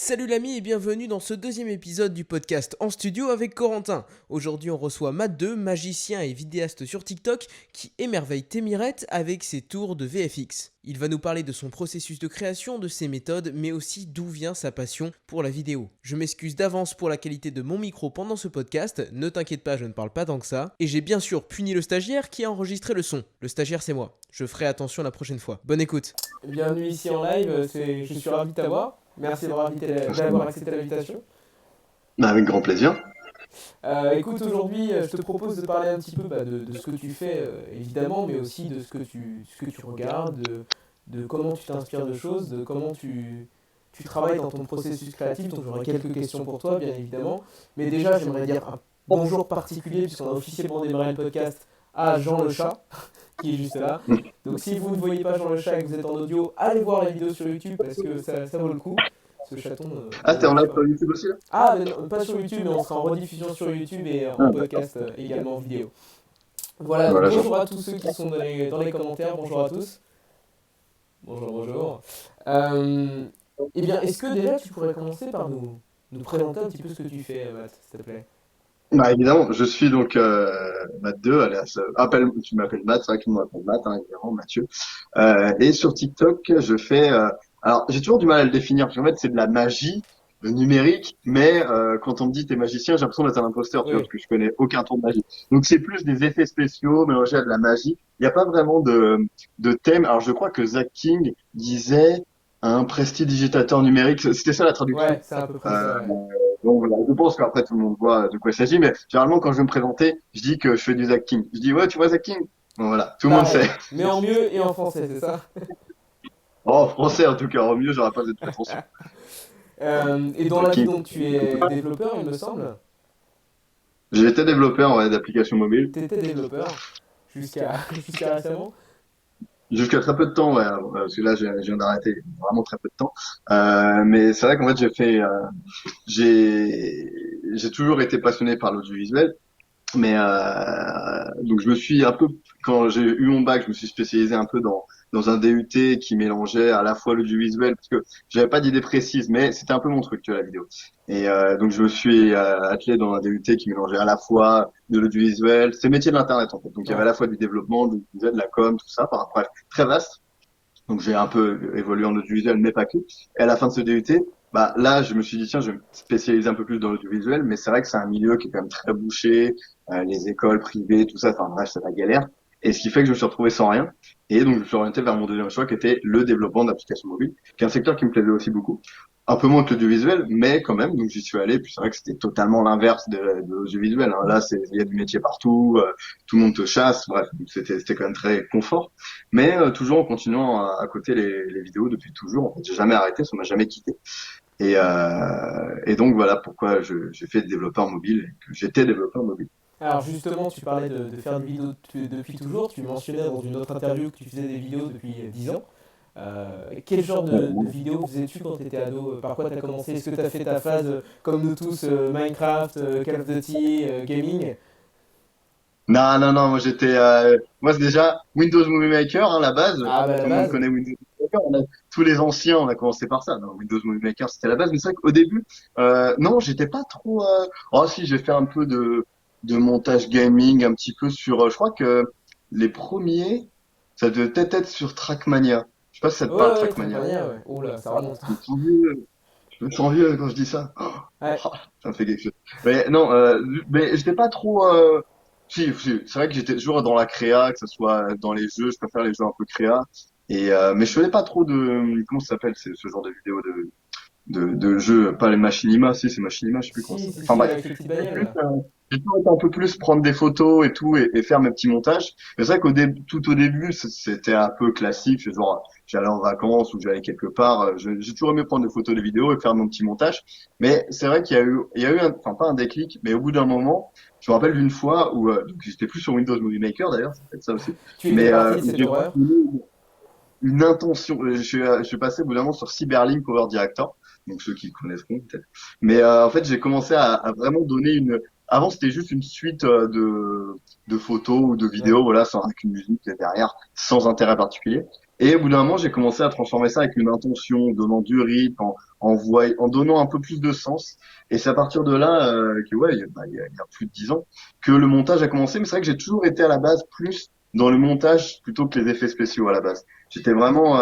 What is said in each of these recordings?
Salut l'ami et bienvenue dans ce deuxième épisode du podcast en studio avec Corentin. Aujourd'hui on reçoit Matt2, magicien et vidéaste sur TikTok qui émerveille Témirette avec ses tours de VFX. Il va nous parler de son processus de création, de ses méthodes, mais aussi d'où vient sa passion pour la vidéo. Je m'excuse d'avance pour la qualité de mon micro pendant ce podcast, ne t'inquiète pas, je ne parle pas tant que ça. Et j'ai bien sûr puni le stagiaire qui a enregistré le son. Le stagiaire c'est moi. Je ferai attention la prochaine fois. Bonne écoute. Bienvenue ici en live, je suis ravi de t'avoir. Merci d'avoir accepté l'invitation. Avec grand plaisir. Écoute, aujourd'hui, je te propose de parler un petit peu de ce que tu fais, évidemment, mais aussi de ce que tu regardes, de comment tu t'inspires de choses, de comment tu travailles dans ton processus créatif. Donc j'aurai quelques questions pour toi, bien évidemment. Mais déjà, j'aimerais dire un bonjour particulier, puisqu'on a officiellement démarré le podcast, à Jean le chat, qui est juste là. Donc si vous ne voyez pas Jean le chat et que vous êtes en audio, allez voir la vidéo sur YouTube, parce que ça vaut le coup. Ce chaton. Ah, t'es en live sur YouTube aussi là? Ah, mais non, pas sur YouTube, mais on sera en rediffusion sur YouTube et en podcast également en vidéo. Voilà, donc Voilà, bonjour à tous ceux qui sont dans les commentaires, bonjour à tous. Bonjour, bonjour. Eh bien, est-ce que déjà tu pourrais commencer par nous présenter un petit peu ce que tu fais, Matt, s'il te plaît? Bah évidemment, je suis donc Matt2, alias tu m'appelles Matt, c'est vrai que tout le monde m'appelle Matt, hein, évidemment, Mathieu. Et sur TikTok, je fais alors j'ai toujours du mal à le définir, parce qu'en fait c'est de la magie numérique, mais quand on me dit t'es magicien, j'ai l'impression d'être un imposteur, tu vois, parce Oui. que je connais aucun tour de magie. Donc c'est plus des effets spéciaux mélangés à de la magie. Il n'y a pas vraiment de thème. Alors je crois que Zach King disait un prestidigitateur numérique, c'était ça la traduction. Ouais, c'est à peu près Euh, ça, ouais. donc voilà, je pense qu'après tout le monde voit de quoi il s'agit, mais généralement quand je vais me présenter, je dis que je fais du acting. Je dis ouais, tu vois acting? Bon voilà, tout le monde sait. Pareil, mais en mieux et en français, c'est ça? Oh, français en tout cas, au mieux, j'aurais pas cette prétention. Et dans la vie, Acting. donc tu es développeur, il me semble. J'ai été développeur ouais, d'applications mobiles Tu étais développeur jusqu'à récemment. jusqu'à très peu de temps, ouais, parce que là, je viens d'arrêter vraiment très peu de temps. Mais c'est vrai qu'en fait, j'ai, j'ai toujours été passionné par l'audiovisuel. Mais donc je me suis un peu quand j'ai eu mon bac, je me suis spécialisé un peu dans un DUT qui mélangeait à la fois l'audiovisuel parce que j'avais pas d'idée précise, mais c'était un peu mon truc, tu vois, la vidéo. Et donc je me suis attelé dans un DUT qui mélangeait à la fois de l'audiovisuel, c'est le métier de l'internet en fait. Donc il y avait à Ouais. la fois du développement, du de la com, tout ça, par bref, très vaste. Donc j'ai un peu évolué en audiovisuel, mais pas que. Et à la fin de ce DUT, bah là, je me suis dit tiens, je vais me spécialiser un peu plus dans l'audiovisuel, mais c'est vrai que c'est un milieu qui est quand même très bouché, les écoles privées, tout ça, enfin bref, c'est la galère. Et ce qui fait que je me suis retrouvé sans rien. Et donc je me suis orienté vers mon deuxième choix, qui était le développement d'applications mobiles, qui est un secteur qui me plaisait aussi beaucoup. Un peu moins que l'audiovisuel, mais quand même, donc j'y suis allé. Puis c'est vrai que c'était totalement l'inverse de l'audiovisuel, hein. Là, il y a du métier partout, tout le monde te chasse. Bref, c'était quand même très confort. Mais toujours en continuant à côté les vidéos depuis toujours. En fait, j'ai jamais arrêté, ça m'a jamais quitté. Et donc voilà pourquoi j'ai fait développeur mobile et que j'étais développeur mobile. Alors justement, tu parlais de faire des vidéos depuis toujours. Tu mentionnais dans une autre interview que tu faisais des vidéos depuis 10 ans. Quel genre de vidéos faisais-tu quand tu étais ado? Par quoi tu as commencé? Est-ce que tu as fait ta phase, comme nous tous, Minecraft, Call of Duty, gaming? Non, non, non, moi c'est déjà Windows Movie Maker, hein, la base. Ah bah la Tout le monde base. connaît Windows Movie Maker. Tous les anciens, on a commencé par ça. Non, Windows Movie Maker, c'était la base. Mais c'est vrai qu'au début, non, j'étais pas trop. Oh si, j'ai fait un peu de montage gaming, un petit peu sur. Je crois que les premiers, ça devait peut-être être sur Trackmania. Je sais pas si ça te Ouais, parle, ouais, Trackmania. Trackmania, ouais. Oh là, ça remonte. Je me sens vieux, je me sens vieux quand je dis ça. Ouais. Oh, ça me fait quelque chose. Mais non, mais j'étais pas trop. Si, c'est vrai que j'étais toujours dans la créa, que ce soit dans les jeux, je préfère les jeux un peu créa. Mais je faisais pas trop de comment ça s'appelle ce genre de vidéos de jeux, pas les machinima, si c'est machinima, je sais plus comment ça Si, s'appelle. si, Enfin si, bref, avec les petites j'ai bagnoles plus, là. j'ai toujours été un peu plus prendre des photos et tout et faire mes petits montages. Mais c'est vrai tout au début, c'était un peu classique, c'est genre j'allais en vacances ou j'allais quelque part, j'ai toujours aimé prendre des photos, des vidéos et faire mon petit montage. Mais c'est vrai qu'il y a eu enfin pas un déclic, mais au bout d'un moment, je me rappelle d'une fois où donc j'étais plus sur Windows Movie Maker d'ailleurs, c'est peut-être ça aussi, Tu étais mais parti de cette j'ai horreur. une intention. Je suis passé au bout d'un moment sur Cyberlink Power Director, donc ceux qui connaîtront peut-être. Mais en fait, j'ai commencé à vraiment donner une. Avant, c'était juste une suite de photos ou de Ouais. vidéos, voilà, sans avec une musique derrière, sans intérêt particulier. Et au bout d'un moment, j'ai commencé à transformer ça avec une intention, en donnant du rythme, en donnant un peu plus de sens. Et c'est à partir de là que, ouais, il y a plus de 10 ans, que le montage a commencé. Mais c'est vrai que j'ai toujours été à la base plus dans le montage plutôt que les effets spéciaux à la base. J'étais vraiment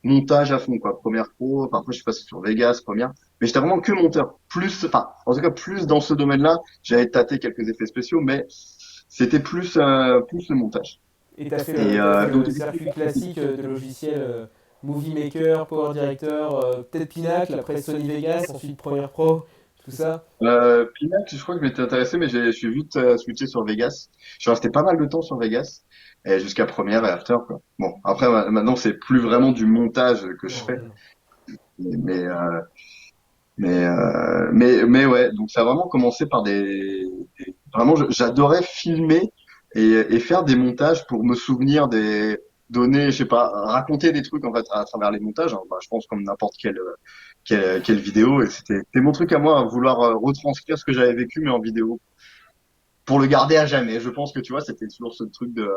montage à fond, quoi. Première pro, enfin, après je suis passé sur Vegas, première. Mais j'étais vraiment que monteur. Plus, enfin, en tout cas, plus dans ce domaine-là, j'avais tâté quelques effets spéciaux, mais c'était plus le montage. Et t'as fait Et t'as fait donc, le circuit classique de logiciels Movie Maker, Power Director, peut-être Pinacle, après Sony Vegas, ensuite Premiere Pro, tout ça. Pinac, je crois que je m'étais intéressé, mais je suis vite switché sur Vegas. Je suis resté pas mal de temps sur Vegas, et jusqu'à première et after, quoi. Bon, après, maintenant, c'est plus vraiment du montage que je Non, fais, non, non. mais, mais ouais, donc ça a vraiment commencé par vraiment, j'adorais filmer et faire des montages pour me souvenir des données, je sais pas, raconter des trucs en fait à travers les montages, hein. Bah, je pense comme n'importe quelle vidéo, et c'était mon truc à moi, à vouloir retranscrire ce que j'avais vécu mais en vidéo pour le garder à jamais. Je pense que tu vois, c'était toujours ce truc de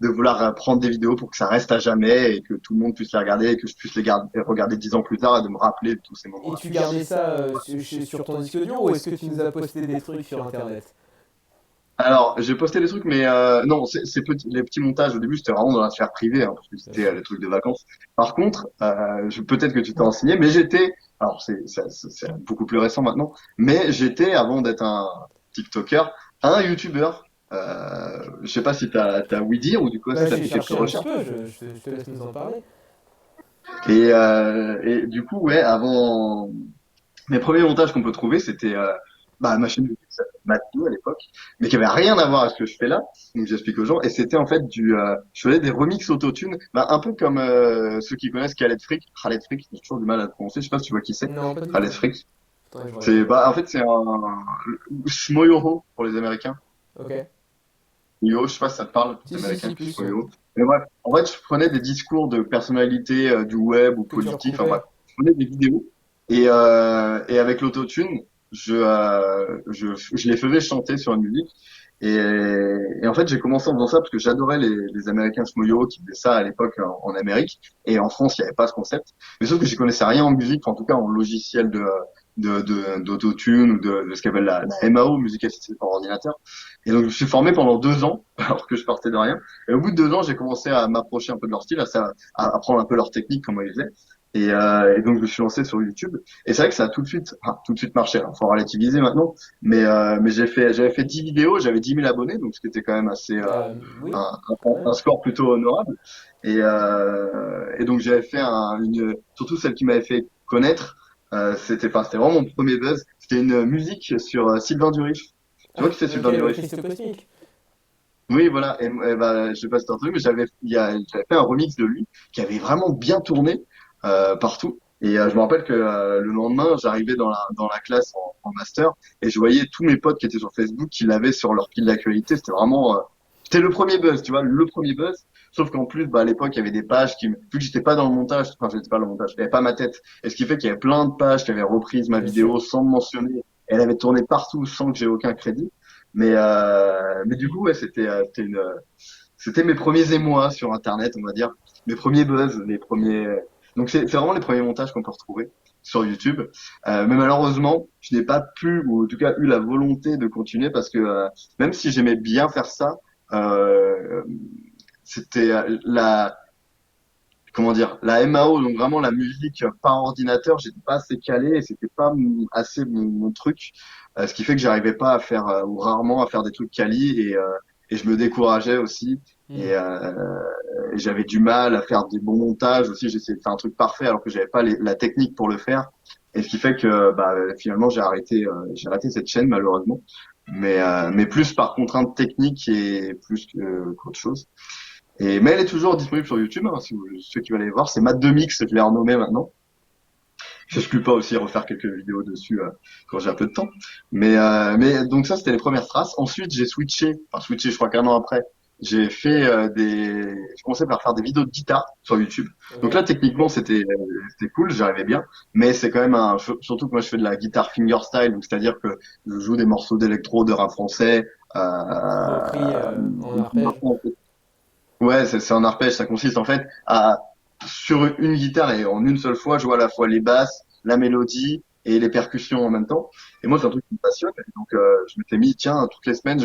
vouloir prendre des vidéos pour que ça reste à jamais et que tout le monde puisse les regarder et que je puisse regarder 10 ans plus tard et de me rappeler de tous ces Et moments-là. tu gardais ça sur ton disque dur ou est-ce que tu nous as posté des trucs sur internet? Alors, j'ai posté des trucs, mais non, les petits montages au début, c'était vraiment dans la sphère privée, hein, parce que Bien c'était sûr. les trucs de vacances. Par contre, peut-être que tu t'es renseigné, mais alors c'est beaucoup plus récent maintenant, mais j'étais, avant d'être un TikToker, un YouTuber. Je sais pas si t'as ouï dire ou du coup si Bah, t'as j'ai fait quelques cherché un petit recherches. peu, je te laisse nous en parler. Et du coup, ouais, avant, mes premiers montages qu'on peut trouver, c'était bah, ma chaîne YouTube, qui s'appelait Mathieu à l'époque, mais qui avait rien à voir à ce que je fais là. Donc j'explique aux gens. Et c'était en fait je faisais des remixes autotune, bah, un peu comme ceux qui connaissent Khaled Freak, j'ai toujours du mal à le prononcer. Je sais pas si tu vois qui c'est. Non, pas du Khaled tout. Freak. Faudrait que je C'est, regarde. bah, en fait, c'est un Shmoyoho pour les Américains. Ok. Yo, je sais pas si ça te parle, les Si, si, Américains, si, plus, ouais. Shmoyoho. Mais bref, en fait, je prenais des discours de personnalités du web ou Que tu politiques, enfin bref, recoupais. je prenais des vidéos et avec l'autotune, je les faisais chanter sur une musique. Et en fait, j'ai commencé en faisant ça parce que j'adorais les Américains Shmoyo qui faisaient ça à l'époque en Amérique. Et en France, il n'y avait pas ce concept. Mais sauf que j'y connaissais rien en musique, enfin, en tout cas en logiciel d'autotune ou de ce qu'appelle la MAO, musique assistée par ordinateur. Et donc, je me suis formé pendant 2 ans, alors que je partais de rien. Et au bout de 2 ans, j'ai commencé à m'approcher un peu de leur style, à apprendre un peu leur technique, comment ils faisaient. Et donc, je me suis lancé sur YouTube. Et c'est vrai que ça a tout de suite marché. Alors, faut relativiser maintenant. Mais j'avais fait 10 vidéos, j'avais 10 000 abonnés, donc ce qui était quand même assez, Oui, un, quand même. un score plutôt honorable. Et donc, j'avais fait surtout celle qui m'avait fait connaître, c'était vraiment mon premier buzz. C'était une musique sur Sylvain Durif. Tu vois Ah, qui c'est ok, Sylvain le Durif? Christ cosmique. Oui, voilà. Et bah, je sais pas si t'as entendu, mais j'avais fait un remix de lui qui avait vraiment bien tourné partout. Et je me rappelle que le lendemain, j'arrivais dans la classe en master et je voyais tous mes potes qui étaient sur Facebook qui l'avaient sur leur fil d'actualité. C'était le premier buzz, tu vois, le premier buzz. Sauf qu'en plus, bah, à l'époque, il y avait des pages vu que j'étais pas dans le montage, enfin, j'étais pas dans le montage, j'avais pas ma tête. Et ce qui fait qu'il y avait plein de pages qui avaient repris ma Bien sûr. vidéo sans me mentionner. Elle avait tourné partout sans que j'ai aucun crédit. Mais du coup, ouais, c'était mes premiers émois sur Internet, on va dire. Mes premiers buzz, les premiers. Donc c'est vraiment les premiers montages qu'on peut retrouver sur YouTube. Mais malheureusement, je n'ai pas pu, ou en tout cas eu la volonté de continuer parce que même si j'aimais bien faire ça, euh, c'était comment dire, la MAO, donc vraiment la musique par ordinateur, j'étais pas assez calé et c'était pas assez mon truc, ce qui fait que j'arrivais pas à faire ou rarement à faire des trucs quali et je me décourageais aussi Hmm. et j'avais du mal à faire des bons montages aussi, j'essayais de faire un truc parfait alors que j'avais pas la technique pour le faire et ce qui fait que bah finalement j'ai arrêté cette chaîne malheureusement mais plus par contrainte technique et plus qu'autre chose. Mais elle est toujours disponible sur YouTube, hein, si ceux qui veulent aller voir. C'est Matt Demix, je l'ai renommé maintenant. Je n'exclus pas aussi refaire quelques vidéos dessus quand j'ai un peu de temps. Mais donc ça, c'était les premières traces. Ensuite, je crois qu'un an après, j'ai commencé par faire des vidéos de guitare sur YouTube. Donc Ok. là, techniquement, c'était cool, j'arrivais bien. Mais c'est quand même surtout que moi, je fais de la guitare fingerstyle, donc c'est-à-dire que je joue des morceaux d'électro, de rap français, Repris en arpège. Ouais, c'est un arpège. Ça consiste en fait sur une guitare et en une seule fois, je vois à la fois les basses, la mélodie et les percussions en même temps. Et moi, c'est un truc qui me passionne. Et donc, je m'étais mis, tiens, toutes les semaines,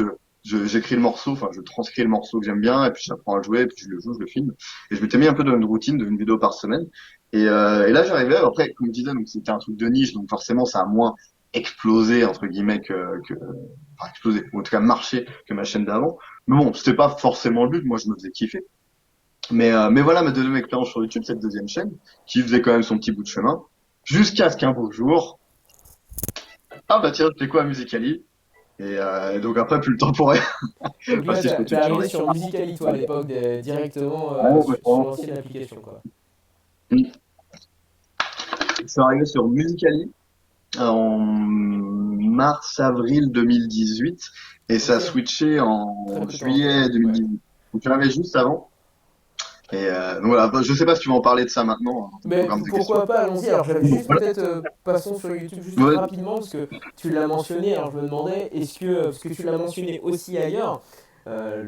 j'écris le morceau, enfin, je transcris le morceau que j'aime bien, et puis j'apprends à jouer, et puis je le joue, je le filme. Et je m'étais mis un peu dans une routine d'une vidéo par semaine. Et là, j'arrivais, après, comme je disais, donc c'était un truc de niche, donc forcément, ça a moins explosé, entre guillemets, enfin, explosé, ou en tout cas marché que ma chaîne d'avant. Mais bon, c'était pas forcément le but, moi, je me faisais kiffer. Mais voilà ma deuxième expérience sur YouTube, cette deuxième chaîne, qui faisait quand même son petit bout de chemin, jusqu'à ce qu'un beau jour, ah bah tiens, je fais quoi à Musical.ly? Et donc après, plus le temps pour rien. Donc Enfin, là, si je t'es continue, j'en arrivé ai. sur Musical.ly, toi, à l'époque, directement Ouais, ouais, sur vraiment. l'ancienne application, quoi. Je suis arrivé sur Musical.ly en mars-avril 2018 et ça a Ok, switché très en peu de temps après, juillet ouais. 2018. Donc j'arrivais juste avant. Donc voilà, bah, je sais pas si tu vas en parler de ça maintenant, dans ton Mais programme de questions. pourquoi pas, allons-y. Alors j'avais Bon, juste voilà. peut-être, passons sur YouTube juste Ouais, rapidement, parce que tu l'as mentionné, alors je me demandais, est-ce que, parce que tu l'as mentionné aussi ailleurs,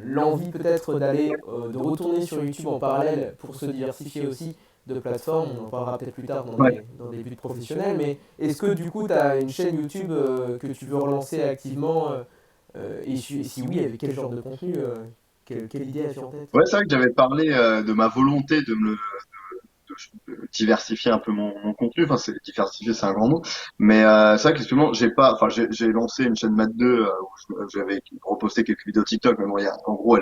l'envie peut-être d'aller, de retourner sur YouTube en parallèle pour se diversifier aussi de plateformes, on en parlera peut-être plus tard ouais. dans des buts professionnels, mais est-ce que du coup tu as une chaîne YouTube que tu veux relancer activement, et si oui, avec quel genre de contenu, quelle idée as-tu en tête? Ouais, c'est vrai que j'avais parlé de ma volonté de diversifier un peu mon contenu. Enfin, c'est diversifier, c'est un grand mot. Mais c'est vrai qu'effectivement, j'ai pas, enfin, j'ai lancé une chaîne Math 2 où j'avais reposté quelques vidéos TikTok. Mais bon, en gros,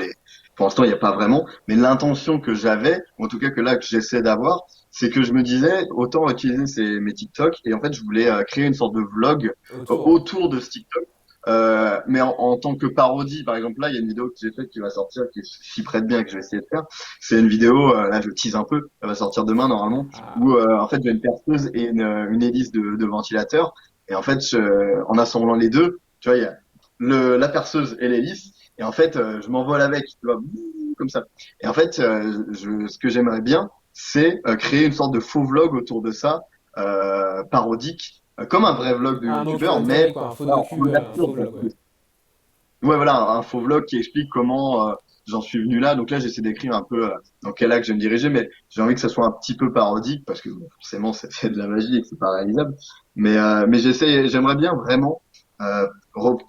pour l'instant, il n'y a pas vraiment. Mais l'intention que j'avais, ou en tout cas que là que j'essaie d'avoir, c'est que je me disais autant utiliser mes TikTok et en fait, je voulais créer une sorte de vlog Autour. autour de ce TikTok. Mais en tant que parodie, par exemple, là, il y a une vidéo que j'ai faite qui va sortir, qui s'y prête bien, que je vais essayer de faire. C'est une vidéo, là je tease un peu, elle va sortir demain normalement, Ah, où en fait j'ai une perceuse et une hélice de ventilateur. Et en fait, en assemblant les deux, tu vois, il y a la perceuse et l'hélice. Et en fait, je m'envole avec, tu vois, comme ça. Et en fait, ce que j'aimerais bien, c'est créer une sorte de faux vlog autour de ça, parodique, comme un vrai vlog de un youtubeur, mais mockumentary, quoi, un faux voilà, en docu, mode un faux absurde, quoi. vlog, ouais. Ouais, voilà, un faux vlog qui explique comment j'en suis venu là. Donc là, j'essaie d'écrire un peu dans quel axe je vais me diriger, mais j'ai envie que ça soit un petit peu parodique parce que bon, forcément, c'est de la magie et que c'est pas réalisable. Mais j'aimerais bien vraiment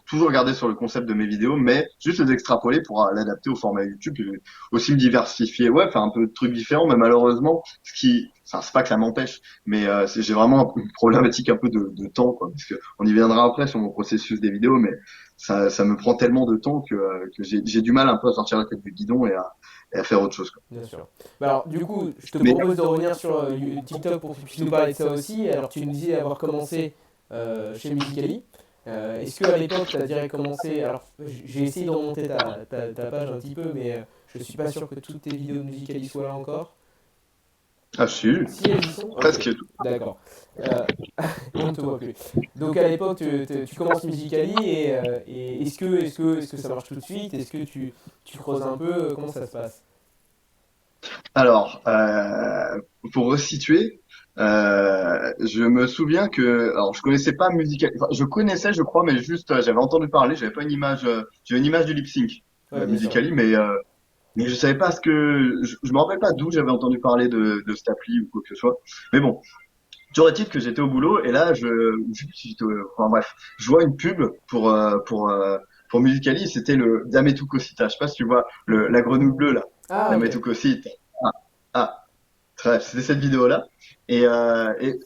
toujours garder sur le concept de mes vidéos, mais juste les extrapoler pour l'adapter au format YouTube, et aussi me diversifier, ouais, faire un peu de trucs différents. Mais malheureusement, enfin, c'est pas que ça m'empêche, mais j'ai vraiment une problématique un peu de temps, quoi, parce que on y viendra après sur mon processus des vidéos, mais ça me prend tellement de temps que j'ai du mal un peu à sortir la tête du guidon et à faire autre chose, quoi. Bien sûr. Bah alors, du coup, je te Mais propose de revenir sur TikTok pour que tu puisses nous parler de ça aussi. Alors, tu nous disais avoir commencé chez Musical.ly. Est-ce qu'à l'époque, tu as direct commencé? Alors, j'ai essayé de remonter ta page un petit peu, mais je suis pas sûr que toutes tes vidéos de Musical.ly soient là encore. ah si, Si elles y sont? Ok, presque tout. d'accord. Euh, on ne te voit plus. Donc, à l'époque, tu commences Musical.ly et est-ce que ça marche tout de suite? Est-ce que tu creuses un peu? Comment ça se passe? Alors, pour resituer, je me souviens que, alors je connaissais pas Musical, enfin, je connaissais, je crois, mais juste j'avais entendu parler, j'avais pas une image, j'avais une image du lip sync Ouais, bien sûr. Musical.ly, mais je savais pas je me rappelle pas d'où j'avais entendu parler de cette appli ou quoi que ce soit. Mais bon, toujours est-il que j'étais au boulot et là je sais plus si enfin bref, je vois une pub pour Musical.ly, c'était le Dame tu Cosita. Je sais pas si tu vois la grenouille bleue là, Ah, Dame ok. tu Cosita. Ah, ah, bref, c'était cette vidéo-là. Et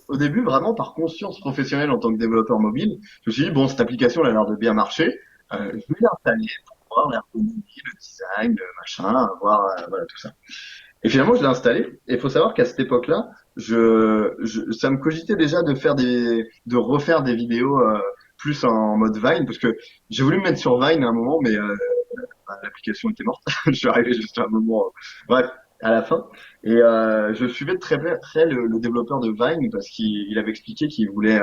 au début, vraiment par conscience professionnelle en tant que développeur mobile, je me suis dit bon, cette application elle a l'air de bien marcher. Je vais l'installer pour voir l'ergonomie, le design, le machin, voir voilà tout ça. Et finalement, je l'ai installé. Et il faut savoir qu'à cette époque-là, ça me cogitait déjà de refaire des vidéos plus en mode Vine, parce que j'ai voulu me mettre sur Vine à un moment, mais l'application était morte. Je suis arrivé juste à un moment, bref, à la fin. Et je suivais de très près le développeur de Vine parce qu'il avait expliqué qu'il voulait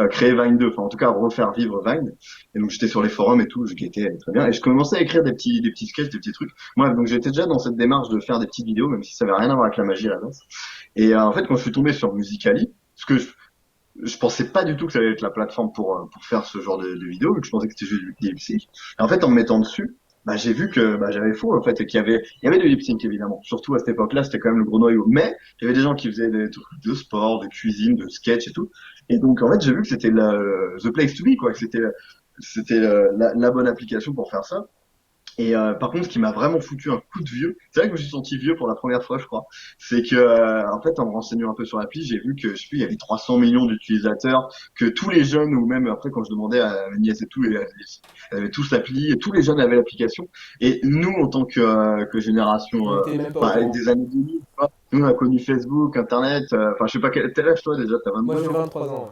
créer Vine 2, enfin en tout cas refaire vivre Vine. Et donc j'étais sur les forums et tout, je guettais très bien. Et je commençais à écrire des petits sketchs, des petits trucs. Moi, donc j'étais déjà dans cette démarche de faire des petites vidéos, même si ça avait rien à voir avec la magie à la base. Et en fait, quand je suis tombé sur Musical.ly, parce que je pensais pas du tout que ça allait être la plateforme pour faire ce genre de vidéos, vu que je pensais que c'était juste du lip sync. Et en fait, en me mettant dessus, bah, j'ai vu que bah, j'avais faux en fait et qu'il y avait du lip sync évidemment. Surtout à cette époque-là, c'était quand même le gros noyau. Mais il y avait des gens qui faisaient des trucs de sport, de cuisine, de sketch et tout. Et donc en fait, j'ai vu que c'était the place to be quoi, que c'était la bonne application pour faire ça. Et par contre, ce qui m'a vraiment foutu un coup de vieux, c'est vrai que je me suis senti vieux pour la première fois, je crois, c'est que en fait, en me renseignant un peu sur l'appli, j'ai vu que je sais plus, il y avait 300 millions d'utilisateurs, que tous les jeunes ou même après quand je demandais à mes nièces et tout, elles avaient tous l'appli, et tous les jeunes avaient l'application. Et nous, en tant que génération, On était même pas au bah, avec courant. des années 2000, tu vois, nous on a connu Facebook, Internet, enfin je sais pas quel âge toi déjà, t'as Moi 22 j'ai ans. 23 ans, ouais.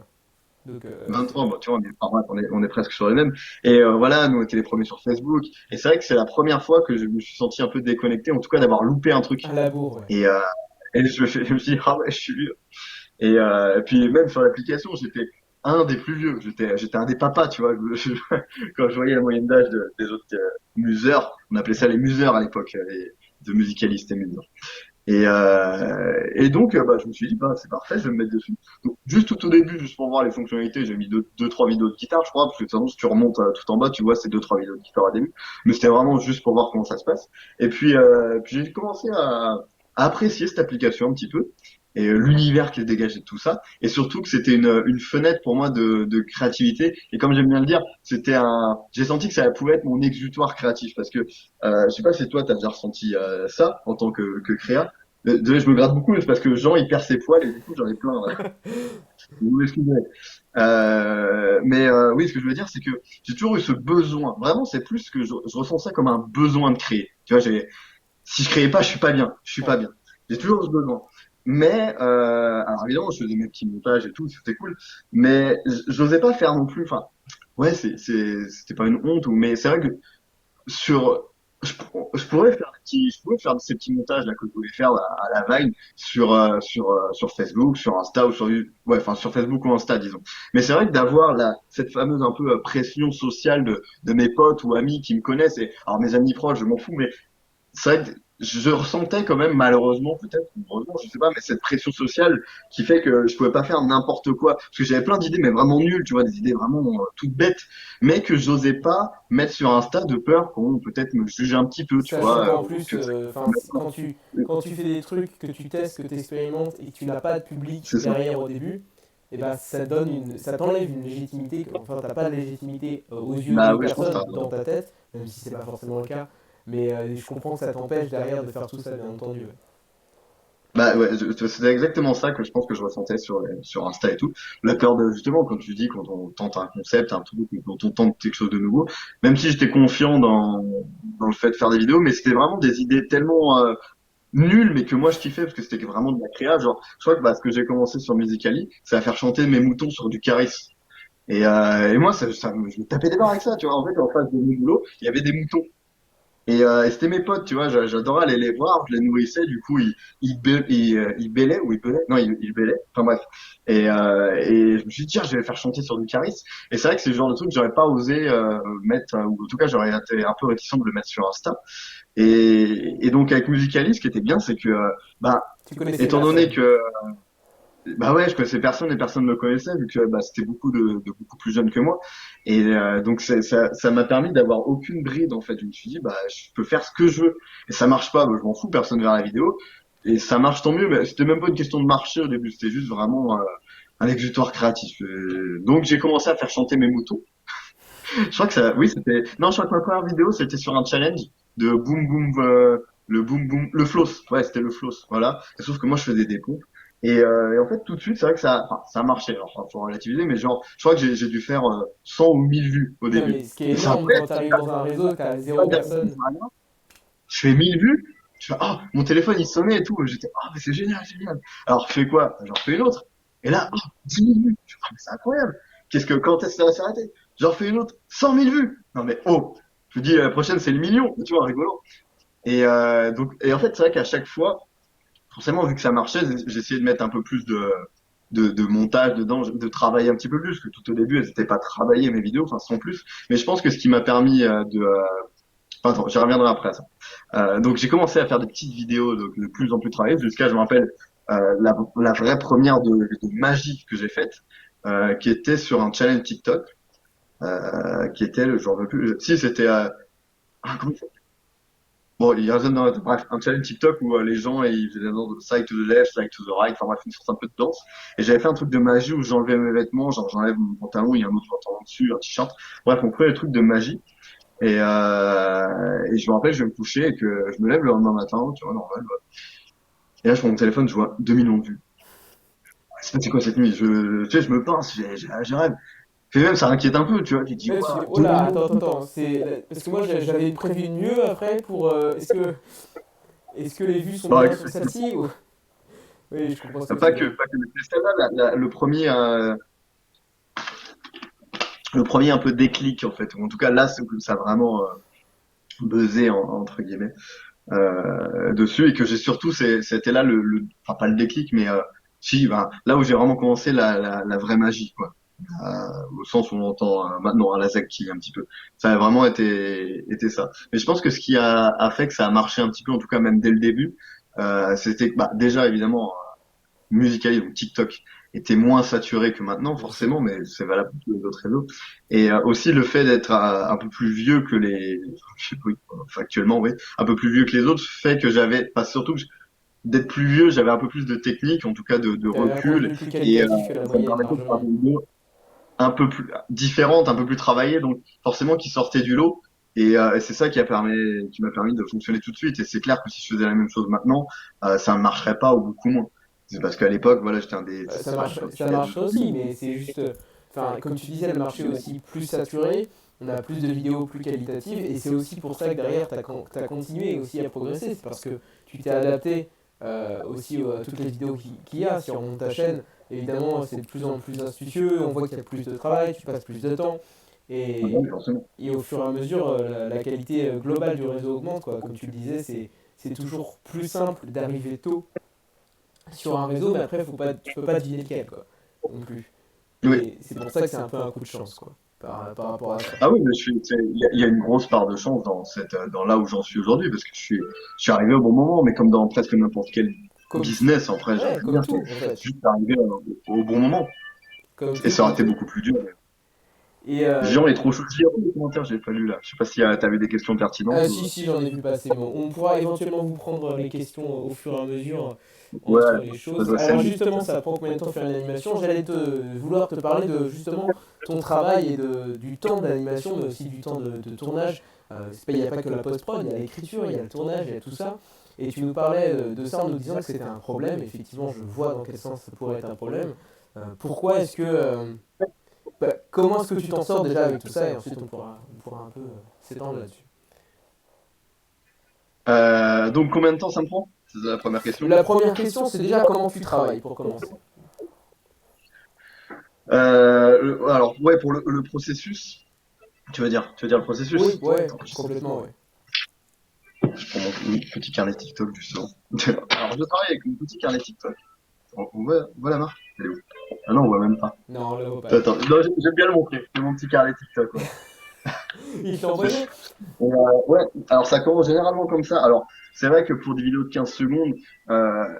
Donc c'est 23, bon, tu vois, enfin, bref, on est presque sur les mêmes. Et voilà, nous, on était les premiers sur Facebook. Et c'est vrai que c'est la première fois que je me suis senti un peu déconnecté, en tout cas d'avoir loupé un truc. à la bourre, ouais. Et, euh, et je me suis dit, ah ouais, je suis vieux. Et puis même sur l'application, j'étais un des plus vieux. J'étais un des papas, tu vois. Quand je voyais la moyenne d'âge des autres museurs, on appelait ça les museurs à l'époque, les de musicalistes et museurs. Et donc, bah, je me suis dit, bah, c'est parfait, je vais me mettre dessus. Donc, juste tout au début, juste pour voir les fonctionnalités, j'ai mis deux, trois vidéos de guitare, je crois, parce que de toute façon, si tu remontes tout en bas, tu vois, c'est deux, trois vidéos de guitare à début. Mais c'était vraiment juste pour voir comment ça se passe. Et puis j'ai commencé à apprécier cette application un petit peu. Et l'univers qui est dégagé de tout ça. Et surtout que c'était une fenêtre pour moi de créativité. Et comme j'aime bien le dire, j'ai senti que ça pouvait être mon exutoire créatif. Parce que, je sais pas si toi, t'as déjà ressenti ça en tant que créa. Désolé, je me gratte beaucoup, mais c'est parce que Jean, il perd ses poils et du coup, j'en ai plein, là. Vous m'excusez. Mais oui, ce que je veux dire, c'est que j'ai toujours eu ce besoin. Vraiment, c'est plus que je ressens ça comme un besoin de créer. Tu vois, si je créais pas, je suis pas bien. Je suis pas Ouais. bien. J'ai toujours ce besoin. Mais alors évidemment, je faisais mes petits montages et tout, c'était cool. Mais j'osais pas faire non plus. Enfin, ouais, c'était pas une honte mais c'est vrai que sur je pourrais faire ces petits montages là que je voulais faire à la Vine sur Facebook, sur Insta ou ouais, enfin sur Facebook ou Insta disons. Mais c'est vrai que d'avoir cette fameuse un peu pression sociale de mes potes ou amis qui me connaissent et alors mes amis proches, je m'en fous, mais c'est vrai que je ressentais quand même malheureusement peut-être ou heureusement je sais pas mais cette pression sociale qui fait que je pouvais pas faire n'importe quoi parce que j'avais plein d'idées mais vraiment nulles tu vois des idées vraiment toutes bêtes mais que j'osais pas mettre sur Insta de peur qu'on peut-être me juge un petit peu tu Sachant vois qu'en ou plus, que quand tu fais des trucs, que tu testes, que tu expérimentes et que tu n'as pas de public c'est ça. derrière au début, et ben ça t'enlève une légitimité, enfin t'as pas de légitimité aux yeux Bah d'autres oui je pense que t'as personnes raison. dans ta tête, même si c'est pas forcément le cas, mais je comprends que ça t'empêche derrière de faire tout ça, bien entendu. Ouais. Bah ouais, c'était exactement ça que je pense que je ressentais sur Insta et tout. La peur de, justement, quand tu dis, quand on tente un concept, un truc, quand on tente quelque chose de nouveau, même si j'étais confiant dans le fait de faire des vidéos, mais c'était vraiment des idées tellement nulles, mais que moi je kiffais parce que c'était vraiment de la créa. Genre, je crois que bah, ce que j'ai commencé sur Musical.ly, c'est à faire chanter mes moutons sur du Caris. Et moi, je me tapais des barres avec ça, tu vois. En fait, en face de mon boulot, il y avait des moutons. Et c'était mes potes, tu vois, j'adorais aller les voir, je les nourrissais, du coup, ils bêlaient, ou ils belaient, non, ils bêlaient, enfin bref. Et je me suis dit, tiens, je vais les faire chanter sur du Caris. Et c'est vrai que c'est le genre de truc que j'aurais pas osé mettre, ou en tout cas, j'aurais été un peu réticent de le mettre sur Insta. Et donc, avec Musicalis, ce qui était bien, c'est que, bah, Tu connaissais étant donné personne. que bah ouais, je connaissais personne et personne ne me connaissait vu que bah, c'était beaucoup de beaucoup plus jeunes que moi. Et donc ça m'a permis d'avoir aucune bride en fait. Je me suis dit bah je peux faire ce que je veux et ça marche pas, bah, je m'en fous, personne verra la vidéo et ça marche tant mieux. Mais c'était même pas une question de marcher au début, c'était juste vraiment un exutoire créatif. Donc j'ai commencé à faire chanter mes moutons. Je crois que ça, oui c'était, non je crois que ma première vidéo c'était sur un challenge de boom boom le boom boom le floss, ouais c'était le floss, voilà. Et sauf que moi je faisais des pompes. Et en fait, tout de suite, c'est vrai que ça a marché. Alors, faut relativiser, mais genre, je crois que j'ai dû faire 100 ou 1000 vues au Non début. mais ce qui est Et c'est énorme après, quand t'arrives dans un réseau, t'as pas zéro derrière, personne. je fais 1000 vues. Je fais, ah, mon téléphone, il sonnait et tout. J'étais, ah, mais c'est génial, génial. Alors, je fais quoi? J'en fais une autre. Et là, ah, 10 000 vues. Je fais, ah, mais c'est incroyable. Quand est-ce que ça va s'arrêter? J'en fais une autre. 100 000 vues. Non, mais, oh. Je me dis, la prochaine, c'est le million. Tu vois, rigolo. Et en fait, c'est vrai qu'à chaque fois, forcément, vu que ça marchait, j'ai essayé de mettre un peu plus de montage dedans, de travailler un petit peu plus, parce que tout au début, elles n'étaient pas travaillées, mes vidéos, enfin, sans plus. Mais je pense que ce qui m'a permis enfin, attends, j'y reviendrai après ça. Donc, j'ai commencé à faire des petites vidéos de plus en plus travaillées, jusqu'à, je me rappelle, la vraie première de magie que j'ai faite, qui était sur un channel TikTok, qui était, j'en veux plus, si, c'était Ah, comment ça bon, il résonne dans la tête. Bref, un challenge TikTok où les gens ils faisaient des danses de side to the left, side to the right, enfin bref, une sorte un peu de danse. Et j'avais fait un truc de magie où j'enlevais mes vêtements, genre j'enlève mon pantalon, il y a un autre pantalon dessus, un t-shirt. Bref, on fait le truc de magie. Et je me rappelle, je vais me coucher et que je me lève le lendemain matin, tu vois, normal. Ouais. Et là, je prends mon téléphone, je vois 2 millions de vues. C'est quoi cette nuit? Tu sais, je me pince, j'ai rêve. Et même, ça inquiète un peu, tu vois. Tu te dis, Ouais, tu waouh, dis, oh 2 là, millions de attends, attends, vues. attends, parce que moi j'avais prévu mieux après pour. Est-ce que les vues sont Bah, bien sur celle-ci ou... Oui, je comprends ce que tu veux dire. pas que, mais celle-là, le premier un peu déclic, en fait. Ou en tout cas, là, ça a vraiment buzzé, entre guillemets, dessus. Et que j'ai surtout, c'était là enfin, pas le déclic, mais si, ben, là où j'ai vraiment commencé la vraie magie, quoi. Au sens où on entend maintenant la Zaki un petit peu. Ça a vraiment été ça. Mais je pense que ce qui a fait que ça a marché un petit peu, en tout cas même dès le début, c'était bah, déjà évidemment Musical.ly, donc TikTok, était moins saturé que maintenant Bien sûr. forcément, mais c'est valable pour tous les autres réseaux. Et aussi le fait d'être un peu plus vieux que oui, factuellement, oui, un peu plus vieux que les autres, fait que pas surtout d'être plus vieux, j'avais un peu plus de technique, en tout cas de T'avais un recul, contenu plus et qualitatif que la ça me moyenne, permettait de faire largement. des vidéos un peu plus différente, un peu plus travaillée, donc forcément qui sortait du lot. Et c'est ça qui m'a permis de fonctionner tout de suite. Et c'est clair que si je faisais la même chose maintenant, ça ne marcherait pas ou beaucoup moins. C'est parce qu'à l'époque, voilà, j'étais un des, Ça enfin, à marche, l'époque, ça il y a marcherait aussi, mais c'est juste. Enfin, comme tu disais, le marché est aussi plus saturé, on a plus de vidéos plus qualitatives, et c'est aussi pour ça que derrière, t'as continué aussi à progresser. C'est parce que tu t'es adapté aussi à toutes les vidéos qu'il y a. Si on monte ta chaîne, évidemment, c'est de plus en plus astucieux, on voit qu'il y a plus de travail, tu passes plus de temps. Et, forcément. et au fur et à mesure, la qualité globale du réseau augmente, quoi. Comme tu le disais, c'est toujours plus simple d'arriver tôt sur un réseau, mais après, tu peux pas deviner lequel, quoi, non plus. Oui. Et c'est pour ça que c'est un peu un coup de chance, quoi, par rapport à ça. Ah oui, mais il y a une grosse part de chance dans là où j'en suis aujourd'hui, parce que je suis arrivé au bon moment, mais comme dans presque n'importe quel Comme tout. business, en vrai, j'ai envie Ouais, de comme dire, tout, en fait. c'est juste arrivé au bon moment. Comme Et tout, ça aurait comme été tout. beaucoup plus dur. Et Jean est trop chaud. J'ai repris les commentaires, j'ai pas lu là. Je sais pas si t'avais des questions pertinentes ou. si, j'en ai vu passer. Bon, on pourra éventuellement vous prendre les questions au fur et à mesure Ouais, entre les ça choses. doit Alors s'amuser. justement, ça prend combien de temps de faire une animation? J'allais vouloir te parler de justement ton travail et du temps d'animation, mais aussi du temps de tournage. Il n'y a pas que la post-prod, il y a l'écriture, il y a le tournage, il y a tout ça. Et tu nous parlais de ça en nous disant que c'était un problème. Effectivement, je vois dans quel sens ça pourrait être un problème. Pourquoi est-ce que... comment est-ce que tu t'en sors déjà avec tout ça? Et ensuite, on pourra un peu s'étendre là-dessus. Donc combien de temps ça me prend? C'est la première question. La première question, c'est déjà comment tu travailles pour commencer. Alors ouais, pour le processus, tu veux dire le processus? Oui, ouais, Attends, complètement, ouais. je prends mon petit carnet TikTok du son. Alors je travaille avec mon petit carnet TikTok. On voit la marque? Elle est où? Ah non, on voit même pas. Non, on la vaut pas là. Attends, non, j'aime bien le montrer. C'est mon petit carnet TikTok, ouais. Il t'a envoyé. Ouais, alors ça commence généralement comme ça. Alors, c'est vrai que pour des vidéos de 15 secondes,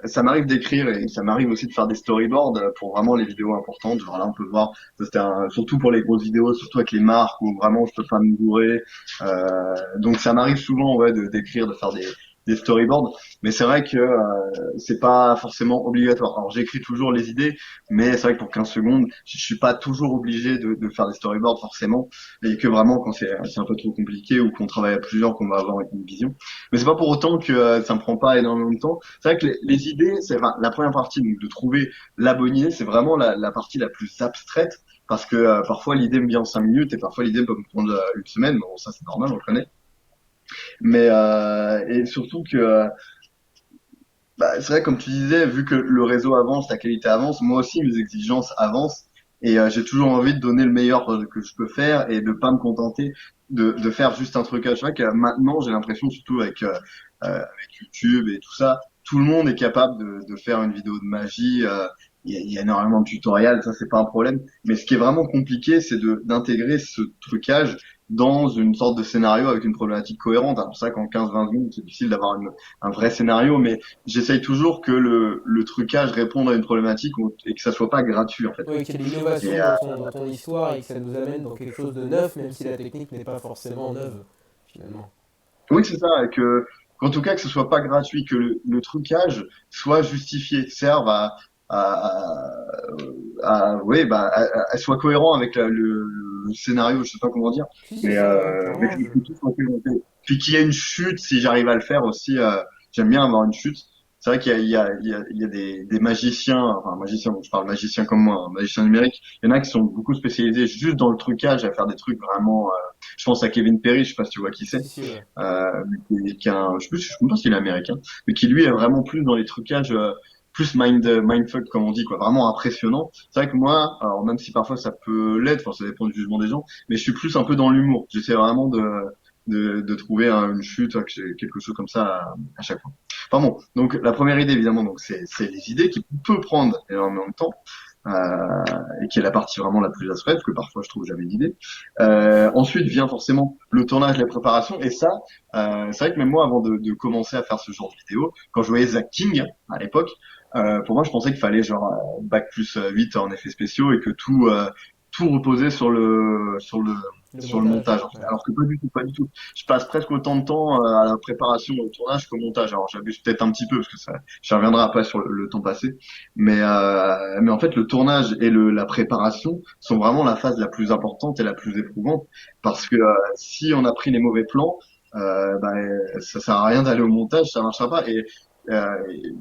ça m'arrive d'écrire et ça m'arrive aussi de faire des storyboards pour vraiment les vidéos importantes. Genre là, on peut voir, ça, surtout pour les grosses vidéos, surtout avec les marques où vraiment je peux pas me bourrer. Donc ça m'arrive souvent, ouais, d'écrire, de faire des storyboards. Mais c'est vrai que c'est pas forcément obligatoire. Alors j'écris toujours les idées, mais c'est vrai que pour 15 secondes, je suis pas toujours obligé de faire des storyboards forcément et que vraiment quand c'est un peu trop compliqué ou qu'on travaille à plusieurs qu'on va avoir une vision, mais c'est pas pour autant que ça me prend pas énormément de temps. C'est vrai que les idées, c'est enfin, la première partie, donc de trouver la bonne idée, c'est vraiment la partie la plus abstraite parce que parfois l'idée me vient en 5 minutes et parfois l'idée peut me prendre une semaine. Bon, ça c'est normal, on le connaît, mais et surtout que bah, c'est vrai, comme tu disais, vu que le réseau avance, la qualité avance, moi aussi mes exigences avancent et j'ai toujours envie de donner le meilleur que je peux faire et de pas me contenter de faire juste un trucage. C'est vrai que maintenant j'ai l'impression, surtout avec YouTube et tout ça, tout le monde est capable de faire une vidéo de magie. Il y a énormément de tutoriels, ça c'est pas un problème. Mais ce qui est vraiment compliqué, c'est d'intégrer ce trucage dans une sorte de scénario avec une problématique cohérente. Alors c'est vrai qu'en 15-20 minutes, c'est difficile d'avoir un vrai scénario, mais j'essaye toujours que le trucage réponde à une problématique et que ça soit pas gratuit en fait. Oui, qu'il y ait de Et, l'innovation dans ton histoire et que ça nous amène dans quelque chose de neuf, même si la technique n'est pas forcément neuve, finalement. Oui, c'est ça, et qu'en tout cas, que ce soit pas gratuit, que le trucage soit justifié, serve oui, soit cohérent avec le scénario, je sais pas comment dire, Si, c'est ça, ouais, mais clairement. que tout soit cohérent. Puis qu'il y ait une chute, si j'arrive à le faire aussi, j'aime bien avoir une chute. C'est vrai qu'il y a des magiciens, enfin magiciens, bon, je parle magiciens comme moi, hein, magiciens numériques. Il y en a qui sont beaucoup spécialisés juste dans le trucage, à faire des trucs vraiment. Je pense à Kevin Perry, je sais pas si tu vois qui c'est, Si, si, ouais. je sais plus, je sais pas s'il est américain, mais qui lui est vraiment plus dans les trucages, plus mindfuck comme on dit, quoi, vraiment impressionnant. C'est vrai que moi, alors même si parfois ça peut l'être, enfin ça dépend du jugement des gens, mais je suis plus un peu dans l'humour. J'essaie vraiment de trouver une chute, quelque chose comme ça à chaque fois. Enfin bon, donc la première idée évidemment, donc c'est les idées qui peut prendre énormément de temps. Et qui est la partie vraiment la plus abstraite, parce que parfois je trouve j'avais une idée. Ensuite vient forcément le tournage, les préparations, et ça, c'est vrai que même moi, avant de commencer à faire ce genre de vidéo, quand je voyais Zach King à l'époque, pour moi, je pensais qu'il fallait genre bac plus 8 en effets spéciaux et que tout reposait Le sur le montage, montage. En fait. ouais. Alors que pas du tout, pas du tout. Je passe presque autant de temps à la préparation au tournage qu'au montage. Alors j'abuse peut-être un petit peu parce que ça, j'y reviendrai après sur le temps passé. Mais en fait, le tournage et la préparation sont vraiment la phase la plus importante et la plus éprouvante parce que si on a pris les mauvais plans, ça sert à rien d'aller au montage, ça marchera pas. Et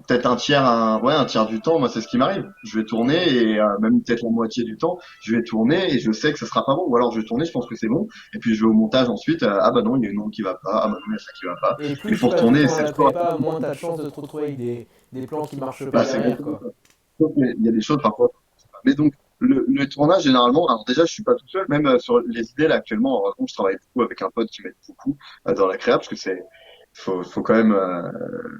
peut-être un tiers du temps, moi c'est ce qui m'arrive. Je vais tourner et même peut-être la moitié du temps, je vais tourner et je sais que ça sera pas bon. Ou alors je vais tourner, je pense que c'est bon, et puis je vais au montage ensuite. Ah bah non, il y a une onde qui va pas. Ah bah non, il y a ça qui va pas. Et Et plus il faut tu passes de retourner. temps à C'est la prépa, moins t'as de chances de te retrouver avec des plans qui marchent pas bah, c'est derrière, exactement quoi. ça. Sauf que il y a des choses parfois. Mais donc le tournage généralement, alors déjà je suis pas tout seul, même sur les idées là actuellement. Par contre, je travaille beaucoup avec un pote qui m'aide beaucoup dans la créa parce que faut quand même.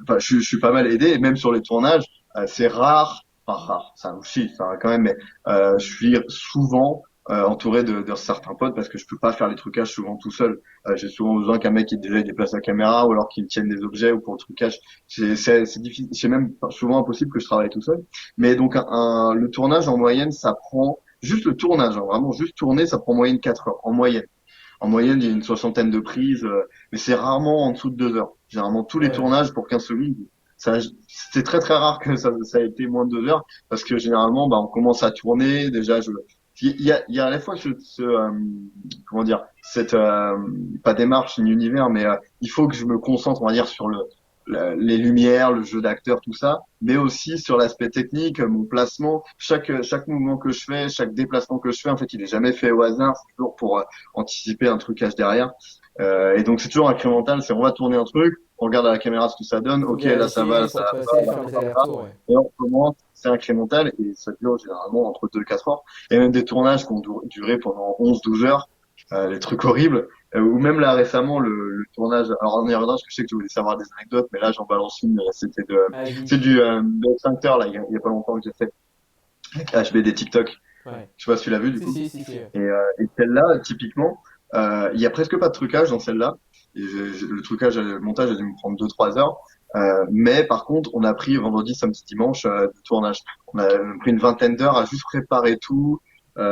Enfin, je suis pas mal aidé et même sur les tournages, c'est rare. Enfin rare, ça aussi, ça quand même. Mais je suis souvent entouré de certains potes parce que je peux pas faire les trucages souvent tout seul. J'ai souvent besoin qu'un mec qui déjà il déplace la caméra ou alors qu'il tienne des objets ou pour le trucage. C'est difficile, c'est même souvent impossible que je travaille tout seul. Mais donc le tournage en moyenne, ça prend juste le tournage, hein, vraiment juste tourner, ça prend en moyenne 4 heures en moyenne. En moyenne, il y a une soixantaine de prises, mais c'est rarement en dessous de 2 heures. Généralement, tous les Ouais. tournages pour 15 secondes, ça, c'est très très rare que ça ait été moins de 2 heures, parce que généralement, on commence à tourner. Déjà, il y a à la fois comment dire, cette pas démarche ni univers, mais il faut que je me concentre, on va dire, sur les lumières, le jeu d'acteur, tout ça, mais aussi sur l'aspect technique, mon placement, chaque mouvement que je fais, chaque déplacement que je fais, en fait, il est jamais fait au hasard, c'est toujours pour anticiper un trucage derrière. Et donc c'est toujours incrémental, c'est on va tourner un truc, on regarde à la caméra ce que ça donne, Faut ok là ça va, vérifier là pour ça va passer, pas, faire là les ça va pas, allers-retours, ouais. et on recommence, c'est incrémental et ça dure généralement entre 2 et 4 heures. Et même des tournages qui ont duré pendant 11 12 heures, les trucs horribles, ou même là récemment le tournage, alors on y reviendra parce que je sais que tu voulais savoir des anecdotes, mais là j'en balance une, Vas-y. c'est de Extincteur là, il y a pas longtemps que j'ai fait, avec HBD TikTok, Ouais. je sais pas si tu l'as vu du Si, coup. si, si, si. Ouais. Et celle-là, typiquement, il y a presque pas de trucage dans celle-là. Et le trucage, le montage a dû me prendre 2 3 heures. Mais par contre, on a pris vendredi, samedi, dimanche de tournage. On a pris une vingtaine d'heures à juste préparer tout. Parce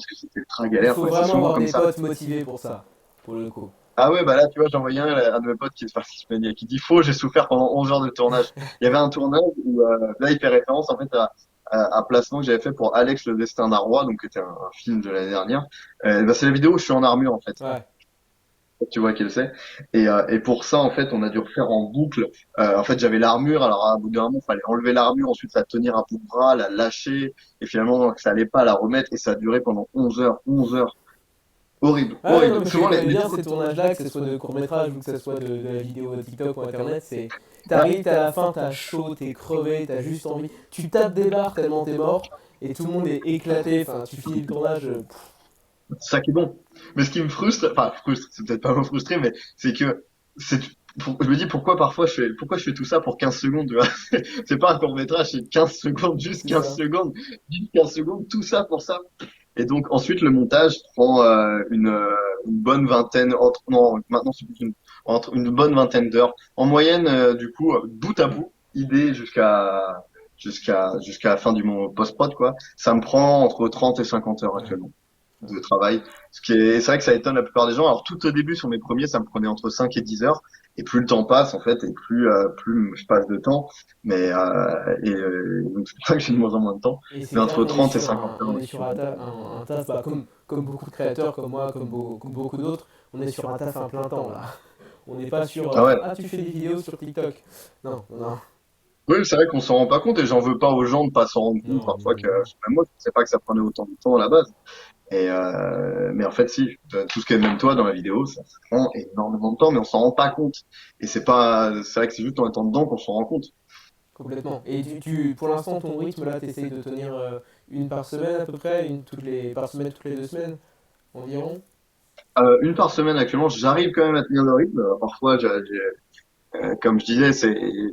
que c'était ultra Il galère, faut quoi. C'est vraiment souvent avoir comme des ça. potes motivés pour ça, pour le coup. Ah ouais, bah là, tu vois, j'ai envoyé un de mes potes qui est parti se plaigner, qui dit faux, j'ai souffert pendant 11 heures de tournage. Il y avait un tournage où, là, il fait référence, en fait, à un placement que j'avais fait pour Alex le Destin d'un roi, donc, qui était un film de l'année dernière. C'est la vidéo où je suis en armure, en fait. Ouais. Tu vois quel c'est. Et pour ça, en fait, on a dû refaire en boucle. En fait, j'avais l'armure, alors à bout d'un moment, il fallait enlever l'armure, ensuite la tenir à bout de bras, la lâcher, et finalement, ça allait pas la remettre, et ça a duré pendant 11 heures, 11 heures. Horrible, Ah ouais, non, horrible. mais Souvent, je connais bien ces tournages-là, que ce soit de court-métrage ou que ce soit de la vidéo TikTok ou Internet, c'est... bah, T'arrives, t'es à la fin, t'as chaud, t'es crevé, t'as juste envie... Tu tapes des barres tellement t'es mort, et tout le monde est éclaté, enfin, tu finis le tournage... c'est ça qui est bon. Mais ce qui me frustre, enfin, frustre, c'est peut-être pas me frustrer, mais c'est que c'est, je me dis pourquoi je fais tout ça pour 15 secondes, tu vois. C'est pas un court-métrage, c'est 15 secondes, juste C'est 15 ça. secondes, juste 15 secondes, tout ça pour ça. Et donc, ensuite, le montage prend une bonne vingtaine, non, maintenant c'est plus entre une bonne vingtaine d'heures. En moyenne, du coup, bout à bout, idée jusqu'à la fin du post-prod, quoi. Ça me prend entre 30 et 50 heures Ouais. actuellement. de travail. C'est vrai que ça étonne la plupart des gens. Alors tout au début sur mes premiers, ça me prenait entre 5 et 10 heures. Et plus le temps passe en fait, et plus je passe de temps. Donc c'est pour ça que j'ai de moins en moins de temps. Et c'est Mais clair entre qu'on est 30 et sur 50 heures on est sur maximum. un taf, bah, comme beaucoup de créateurs, comme moi, comme beaucoup d'autres, on est sur un taf à plein temps là. On n'est pas sur Ah ouais. ah, tu fais des vidéos sur TikTok. Non, non, Oui, c'est vrai qu'on s'en rend pas compte et j'en veux pas aux gens de pas s'en rendre compte non, parfois non, que non. même moi je sais pas que ça prenait autant de temps à la base. Mais en fait si, tout ce qui est même toi dans la vidéo, ça prend énormément de temps, mais on s'en rend pas compte. Et c'est vrai que c'est juste en étant dedans qu'on s'en rend compte. Complètement. Et pour l'instant, ton rythme là, t'essayes de tenir une par semaine à peu près, par semaine, toutes les 2 semaines environ. Une par semaine actuellement, j'arrive quand même à tenir le rythme. Parfois, comme je disais,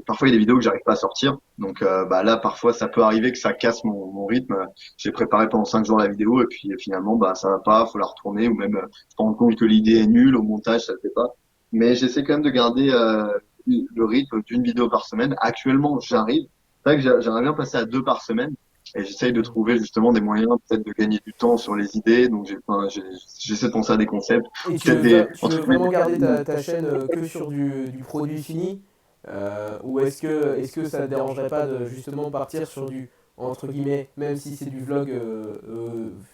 parfois il y a des vidéos que j'arrive pas à sortir. Donc bah là, parfois, ça peut arriver que ça casse mon rythme. J'ai préparé pendant 5 jours la vidéo et puis finalement, bah ça va pas, faut la retourner ou même je me rends compte que l'idée est nulle au montage, ça le fait pas. Mais j'essaie quand même de garder le rythme d'une vidéo par semaine. Actuellement, j'arrive. C'est vrai que j'aimerais bien passer à 2 par semaine. Et j'essaye de Mhm. trouver justement des moyens peut-être de gagner du temps sur les idées. Donc j'essaie de penser à des concepts, Et peut-être des tu veux entre guillemets vraiment garder ta chaîne que sur du produit fini ou est-ce que ça te dérangerait pas de justement partir sur du, entre guillemets, même si c'est du vlog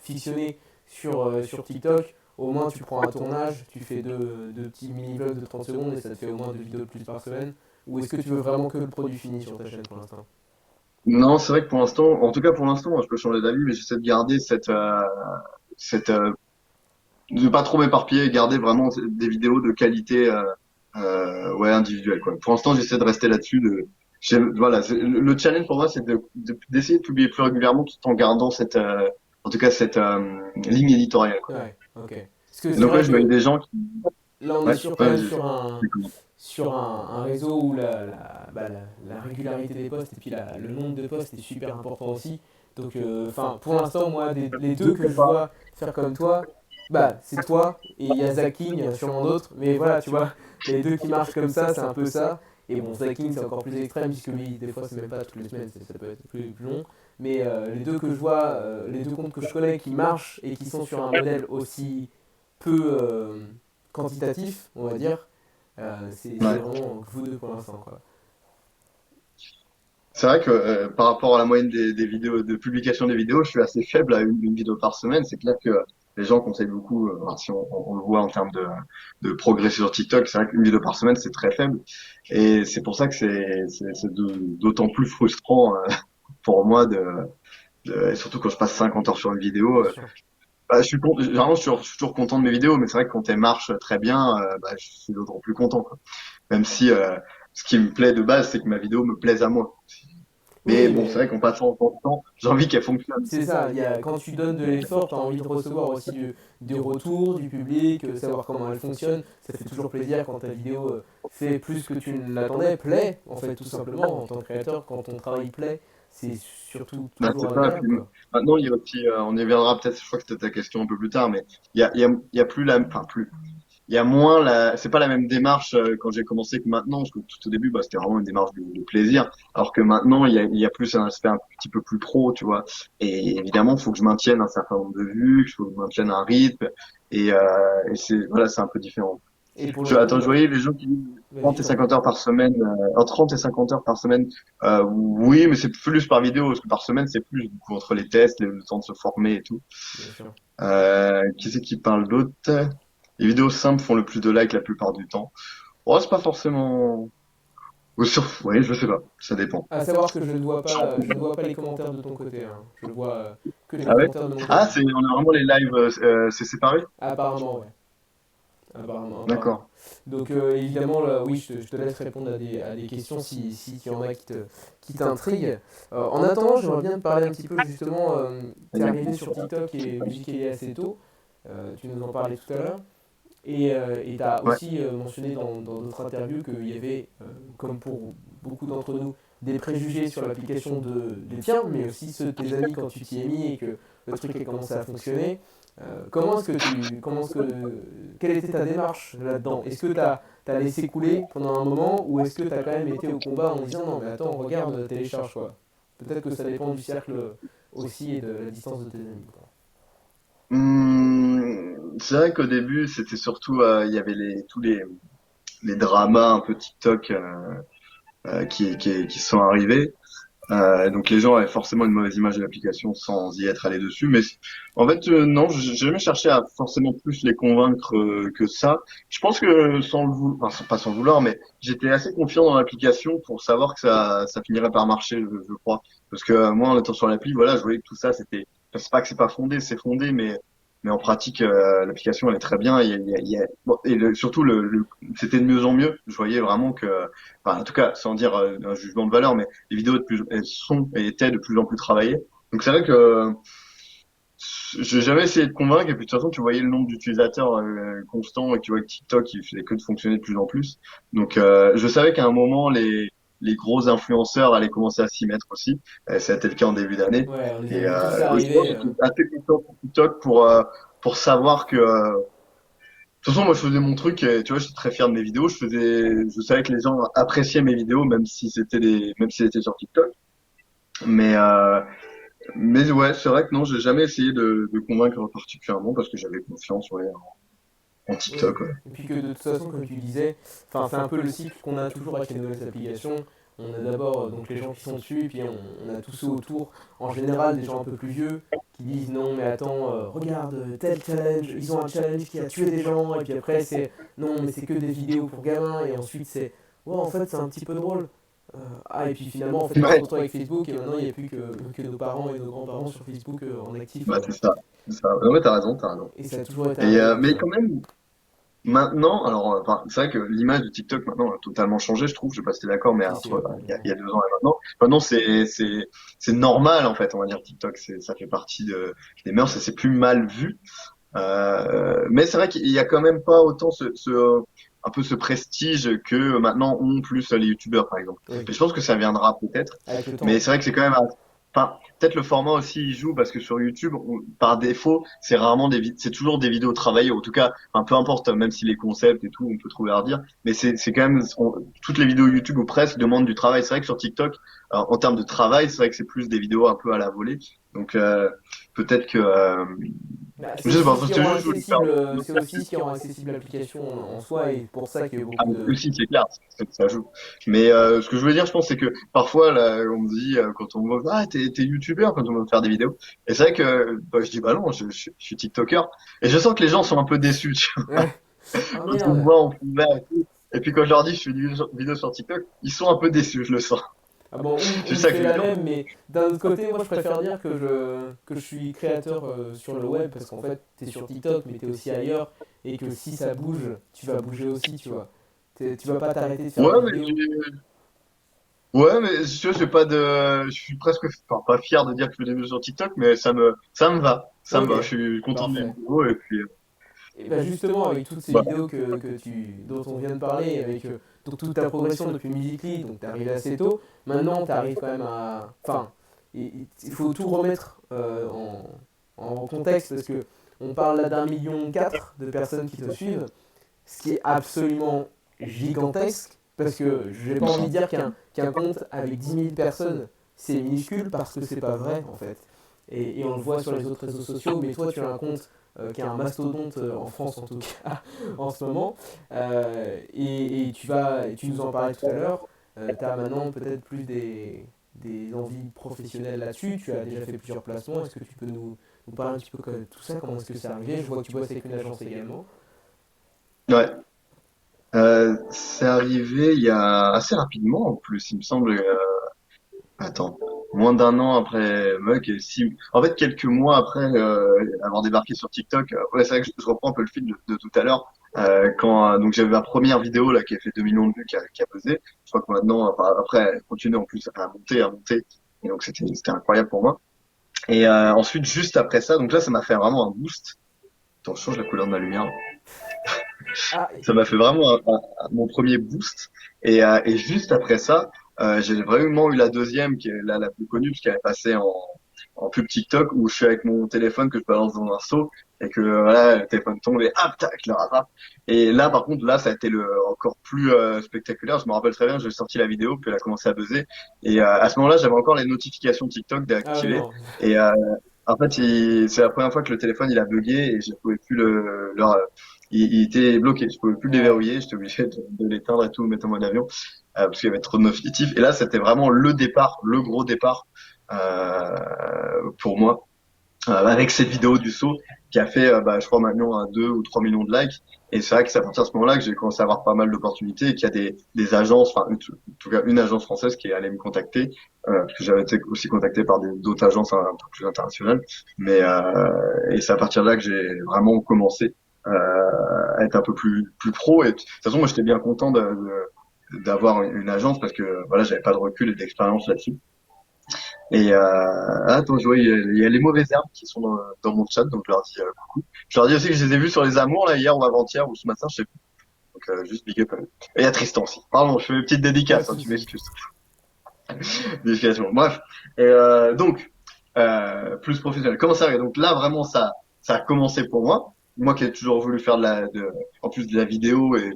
fictionné sur TikTok, au moins tu prends un tournage, tu fais deux petits mini-vlogs de 30 secondes et ça te fait au moins 2 vidéos de plus par semaine. Ou est-ce que tu veux vraiment que le produit fini sur ta chaîne pour l'instant? Non, c'est vrai que pour l'instant, en tout cas pour l'instant, je peux changer d'avis, mais j'essaie de garder cette, de pas trop m'éparpiller et garder vraiment des vidéos de qualité, ouais, individuelle, quoi. Pour l'instant, j'essaie de rester là-dessus. Voilà, le challenge pour moi, c'est d'essayer de publier plus régulièrement tout en gardant en tout cas cette ligne éditoriale, quoi. Ouais, ok. Parce que Et c'est donc ouais, vrai je voyais que des gens qui, là, on est ouais, sur, quand ouais, même vas-y. sur un réseau où la régularité des posts et puis le nombre de posts est super important aussi. Donc, enfin, pour l'instant, moi, les deux que je vois faire comme toi, bah, c'est toi et il y a Zach King, il y en a sûrement d'autres, mais voilà, tu vois, les deux qui marchent comme ça, c'est un peu ça. Et bon, Zach King, c'est encore plus extrême, puisque lui, des fois, c'est même pas toutes les semaines, ça peut être plus long. Mais les deux que je vois, les deux comptes que je connais qui marchent et qui sont sur un modèle aussi peu quantitatif, on va dire, c'est Ouais. vraiment que vous deux pour l'instant, quoi. C'est vrai que par rapport à la moyenne des vidéos, de publication des vidéos, je suis assez faible à une vidéo par semaine. C'est clair que les gens conseillent beaucoup, enfin, si on le voit en termes de progresser sur TikTok, c'est vrai qu'une vidéo par semaine, c'est très faible. Et c'est pour ça que c'est d'autant plus frustrant pour moi et surtout quand je passe 50 heures sur une vidéo. Bien sûr. Bah, généralement, je suis toujours content de mes vidéos, mais c'est vrai que quand elles marchent très bien, bah, je suis d'autant plus content, quoi. Même si ce qui me plaît de base, c'est que ma vidéo me plaise à moi. Mais Oui, bon, c'est mais vrai qu'en passant autant de temps, j'ai envie qu'elle fonctionne. c'est ça, quand tu donnes de l'effort, tu as envie de recevoir aussi du retour, du public, savoir comment elle fonctionne. Ça fait toujours plaisir quand ta vidéo fait plus que tu ne l'attendais, plaît, en fait, tout simplement, en tant que créateur, quand ton travail plaît, c'est surtout Bah, toujours c'est ça. agréable, Puis quoi. maintenant, il y a aussi, on y reviendra peut-être, je crois que c'était ta question un peu plus tard, mais il y a plus enfin plus, il y a moins c'est pas la même démarche quand j'ai commencé que maintenant, parce que tout au début, bah, c'était vraiment une démarche de plaisir, alors que maintenant, il y a plus un aspect un petit peu plus pro, tu vois. Et évidemment, il faut que je maintienne un certain nombre de vues, il faut que je maintienne un rythme, voilà, c'est un peu différent. Et pour le coup, Attends, je voyais les gens qui disent vas-y, 30 je et t'en prie. 50 heures par semaine, entre 30 et 50 heures par semaine. Oui, mais c'est plus par vidéo, parce que par semaine, c'est plus du coup, entre les tests, le temps de se former et tout. Bien sûr. Qui c'est qui parle d'autre? Les vidéos simples font le plus de likes la plupart du temps. Oh, c'est pas forcément... Oui, je sais pas, ça dépend. À savoir que je ne vois pas les commentaires de ton côté, hein. Je vois que les Ah ouais? commentaires de mon Ah, côté. on a vraiment les lives, c'est séparé? Apparemment, ouais. Apparemment, D'accord. apparemment. Donc évidemment, là, oui, je te laisse répondre à des questions si tu en as qui t'intriguent. En attendant, j'aimerais bien te parler un petit peu justement, t'es arrivé sur TikTok et Musical.ly assez tôt, tu nous en parlais tout à l'heure, et tu as Ouais. aussi mentionné dans d'autres interviews qu'il y avait, comme pour beaucoup d'entre nous, des préjugés sur l'application des tiens, mais aussi ceux de tes amis quand tu t'y es mis et que le truc a commencé à fonctionner. Quelle était ta démarche là-dedans? Est-ce que tu as laissé couler pendant un moment ou est-ce que tu as quand même été au combat en disant non mais attends, regarde, télécharge quoi? Peut-être que ça dépend du cercle aussi et de la distance de tes amis, quoi. C'est vrai qu'au début, c'était surtout, il y avait les dramas un peu TikTok qui sont arrivés. Donc les gens avaient forcément une mauvaise image de l'application sans y être allé dessus. Mais en fait, non, j'ai jamais cherché à forcément plus les convaincre que ça. Je pense que sans le vouloir, enfin, pas sans le vouloir, mais j'étais assez confiant dans l'application pour savoir que ça finirait par marcher, je crois. Parce que moi, en étant sur l'appli, voilà, je voyais que tout ça, c'était, enfin, c'est pas que c'est pas fondé, c'est fondé, mais en pratique, l'application elle est très bien. Bon, et surtout c'était de mieux en mieux. Je voyais vraiment que, enfin, en tout cas, sans dire un jugement de valeur, mais les vidéos elles sont et étaient de plus en plus travaillées. Donc c'est vrai que j'ai jamais essayé de convaincre et puis de toute façon tu voyais le nombre d'utilisateurs constant et tu vois que TikTok il faisait que de fonctionner de plus en plus. Donc je savais qu'à un moment les gros influenceurs allaient commencer à s'y mettre aussi. Ça a été le cas en début d'année. Ouais, on les a Et vus tous ouais, je pense arriver. que j'étais assez content pour TikTok pour savoir que de toute façon, moi, je faisais mon truc, et, tu vois, j'étais très fier de mes vidéos. Je savais que les gens appréciaient mes vidéos, même si c'était sur TikTok. Mais, euh, mais ouais, c'est vrai que non, j'ai jamais essayé de convaincre particulièrement parce que j'avais confiance, ouais, en Oui. TikTok, ouais. Et puis que de toute façon, comme tu disais, enfin, c'est un peu le cycle qu'on a toujours avec les nouvelles applications. On a d'abord donc les gens qui sont dessus, et puis on a tous ceux autour, en général des gens un peu plus vieux, qui disent non mais attends, regarde tel challenge, ils ont un challenge qui a tué des gens, et puis après c'est non mais c'est que des vidéos pour gamins, et ensuite c'est ouais en fait c'est un petit peu drôle. Ah et puis finalement en fait on se Ouais, retrouve avec Facebook, et maintenant il n'y a plus que nos parents et nos grands-parents sur Facebook en actif, bah, c'est ça. C'est ça. Ouais, t'as raison, t'as raison. et ça a toujours été un peu comme Mais ça. quand même, maintenant, alors, enfin, c'est vrai que l'image de TikTok maintenant a totalement changé, je trouve. Je sais pas si t'es d'accord, mais Si si, entre ouais, il y complètement. a 2 ans et maintenant, maintenant c'est normal en fait, on va dire TikTok, ça fait partie des mœurs et c'est plus mal vu. Mais c'est vrai qu'il y a quand même pas autant un peu ce prestige que maintenant ont plus les youtubeurs par exemple. Oui, Et je pense que ça viendra peut-être, avec le mais temps. c'est vrai que c'est quand même, enfin peut-être le format aussi il joue parce que sur YouTube par défaut c'est rarement c'est toujours des vidéos travaillées. En tout cas, enfin, peu importe, même si les concepts et tout on peut trouver à redire, mais c'est quand même toutes les vidéos YouTube ou presque demandent du travail. C'est vrai que sur TikTok, en termes de travail, c'est vrai que c'est plus des vidéos un peu à la volée. Donc peut-être que Bah, c'est je sais aussi pas, ce qui c'était rend juste, je voulais faire accessible, le c'est aussi ce qui rend accessible l'application en soi, et pour ça qu'il y a eu ah, beaucoup de. aussi, c'est clair, ça joue. Mais ce que je veux dire, je pense, c'est que parfois, là, on me dit, quand on me voit, ah, t'es youtubeur, quand on veut me faire des vidéos. Et c'est vrai que bah, je dis, bah non, je suis tiktoker. Et je sens que les gens sont un peu déçus, tu vois, Ouais. Ah quand ils me merde. voient en fond vert et tout. Et puis quand je leur dis, je fais une vidéo sur TikTok, ils sont un peu déçus, je le sens. Ah bon, C'est on me ça que fait je veux la dire. même, mais d'un autre côté, moi je préfère dire que je suis créateur sur le web, parce qu'en fait, t'es sur TikTok, mais t'es aussi ailleurs, et que si ça bouge, tu vas bouger aussi, tu vois. Tu vas pas t'arrêter de faire Ouais, des mais vidéos. ouais, mais si tu vois, j'ai pas je suis presque, enfin, pas fier de dire que je fais des vidéos sur TikTok, mais ça me va. Ça me Ok, va. Je suis content de mes parfait. vidéos et puis, Et bah justement, avec toutes ces bah, vidéos dont on vient de parler, avec donc toute ta progression depuis Musically, donc t'es arrivé assez tôt, maintenant t'arrives quand même à. Enfin, il faut tout remettre en contexte, parce que on parle là d'1,4 million de personnes qui te suivent, ce qui est absolument gigantesque, parce que j'ai pas envie de dire qu'un compte avec 10 000 personnes, c'est minuscule, parce que c'est pas vrai en fait. Et on le voit sur les autres réseaux sociaux, mais toi tu as un compte qui est un mastodonte en France en tout cas en ce moment, et tu nous en parlais tout à l'heure, tu as maintenant peut-être plus des envies professionnelles là-dessus, tu as déjà fait plusieurs placements, est-ce que tu peux nous parler un petit peu de tout ça, comment est-ce que c'est arrivé? Je vois que tu bosses avec une agence également. ouais. C'est arrivé il y a assez rapidement en plus, il me semble. Attends, moins d'un an après Mug et en fait quelques mois après avoir débarqué sur TikTok. Ouais, c'est vrai que je reprends un peu le fil de tout à l'heure. Quand donc j'avais ma première vidéo là qui a fait 2 millions de vues, qui a buzzé. Je crois que maintenant, enfin, après, elle continue en plus à monter. Et donc c'était incroyable pour moi. Et ensuite, juste après ça, donc là, ça m'a fait vraiment un boost. Attends, je change la couleur de ma lumière. Ah, Ça m'a fait vraiment mon premier boost. Et juste après ça, j'ai vraiment eu la deuxième, qui est la plus connue, parce qu'elle est passée en pub TikTok, où je suis avec mon téléphone que je balance dans un seau, et que voilà, le téléphone tombe et hop, tac, je le rattrape. Et là, par contre, là, ça a été encore plus spectaculaire. Je me rappelle très bien, j'ai sorti la vidéo, puis elle a commencé à buzzer. Et à ce moment-là, j'avais encore les notifications TikTok ah ouais, déactivées. non. Et En fait, c'est la première fois que le téléphone il a bugué et je pouvais plus il était bloqué. Je pouvais plus le Ouais. déverrouiller. J'étais obligé de l'éteindre et tout, le mettre en mode avion parce qu'il y avait trop de notificatifs. Et là, c'était vraiment le départ, le gros départ pour moi. Avec cette vidéo du saut qui a fait, je crois maintenant, 2 ou 3 millions de likes. Et c'est vrai que c'est à partir de ce moment-là que j'ai commencé à avoir pas mal d'opportunités et qu'il y a des agences, enfin, en tout cas, une agence française qui est allée me contacter, parce que j'avais été aussi contacté par d'autres agences un peu plus internationales. Et c'est à partir de là que j'ai vraiment commencé, à être un peu plus pro. Et de toute façon, moi, j'étais bien content d'avoir une agence parce que, voilà, j'avais pas de recul et d'expérience là-dessus. Attends, je vois, il y a les mauvaises herbes qui sont dans mon chat, donc je leur dis coucou. Je leur dis aussi que je les ai vus sur les amours, là, hier ou avant-hier, ou ce matin, je sais plus. Donc, juste big up à eux. Et il y a Tristan aussi. Pardon, je fais une petite Pas de dédicace, hein, tu soucis. m'excuses. Dédication. Bref. Donc, plus professionnel. Comment ça va? Donc là, vraiment, ça a commencé pour moi. Moi qui ai toujours voulu faire en plus de la vidéo et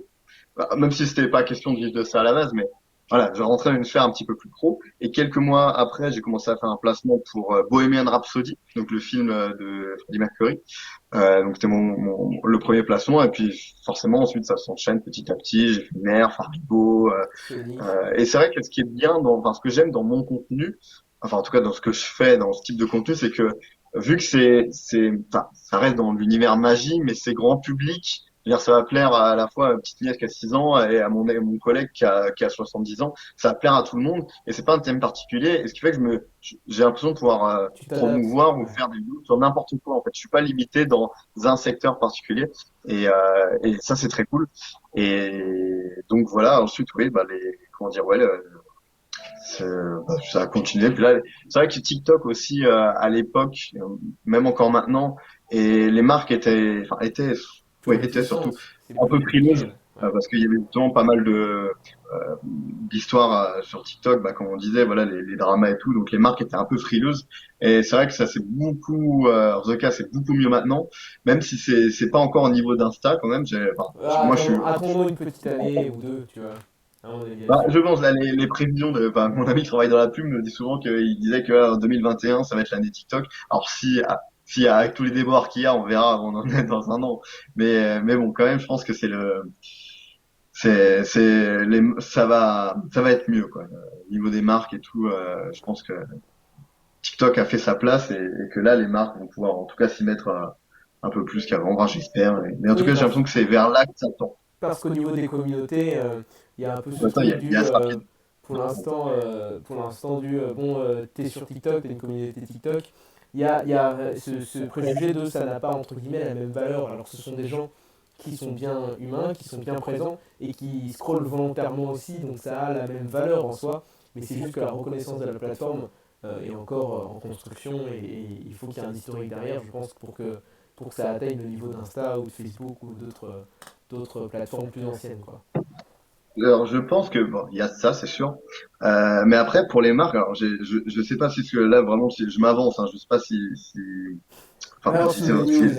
même si c'était pas question de vivre de ça à la base, mais voilà, je rentrais dans une sphère un petit peu plus pro. Et quelques mois après, j'ai commencé à faire un placement pour Bohemian Rhapsody, donc le film de Freddie Mercury. Donc c'était le premier placement. Et puis forcément, ensuite, ça s'enchaîne petit à petit. J'ai fait Mère, Farbigo. Sonic. Et c'est vrai que ce qui est bien enfin, ce que j'aime dans mon contenu, enfin, en tout cas, dans ce que je fais dans ce type de contenu, c'est que vu que enfin, ça reste dans l'univers magie, mais c'est grand public. C'est-à-dire, ça va plaire à la fois à ma petite nièce qui a 6 ans et à mon collègue qui a 70 ans. Ça va plaire à tout le monde et c'est pas un thème particulier. Et ce qui fait que j'ai l'impression de pouvoir Tu t'adaptes. promouvoir ou Ouais. faire des vidéos sur n'importe quoi. En fait, je suis pas limité dans un secteur particulier et ça, c'est très cool. Et donc voilà, ensuite, oui, comment dire, ouais, ça a continué. Puis là, c'est vrai que TikTok aussi, à l'époque, même encore maintenant, et les marques Plus étaient surtout réticente. C'est un plus peu compliqué. frileuses, Ouais. parce qu'il y avait justement pas mal d'histoires sur TikTok, comme on disait, voilà, les dramas et tout. Donc les marques étaient un peu frileuses. Et c'est vrai que ça c'est beaucoup, The Cas c'est beaucoup mieux maintenant, même si c'est pas encore au niveau d'Insta quand même. Ah, Moi je suis attendons une petite année ou deux, tu vois. À mon avis là-dessus. je pense là les prévisions mon ami qui travaille dans la pub me dit souvent qu'il disait que en 2021 ça va être l'année TikTok. Alors si avec tous les déboires qu'il y a, on verra où on en est dans un an. Mais bon, quand même, je pense que ça va être mieux quoi. Au niveau des marques et tout, je pense que TikTok a fait sa place et que là les marques vont pouvoir en tout cas s'y mettre un peu plus qu'avant. Enfin, j'espère. Mais en tout Oui, cas, j'ai l'impression que c'est vers là que ça tend. parce qu'au niveau des communautés, il y a un peu ce Attends, truc il y du a ce rapide. pour l'instant du t'es sur TikTok, t'es une communauté TikTok. Il y a ce préjugé de ça n'a pas entre guillemets la même valeur, alors que ce sont des gens qui sont bien humains, qui sont bien présents et qui scrollent volontairement aussi, donc ça a la même valeur en soi, mais c'est juste que la reconnaissance de la plateforme est encore en construction et il faut qu'il y ait un historique derrière, je pense, pour que ça atteigne le niveau d'Insta ou de Facebook ou d'autres plateformes plus anciennes, quoi. Alors, je pense que bon, il y a ça, c'est sûr. Mais après, pour les marques, alors je sais pas si ce que là vraiment, si je m'avance, hein, je sais pas enfin, si Balance-nous c'est, des si- news.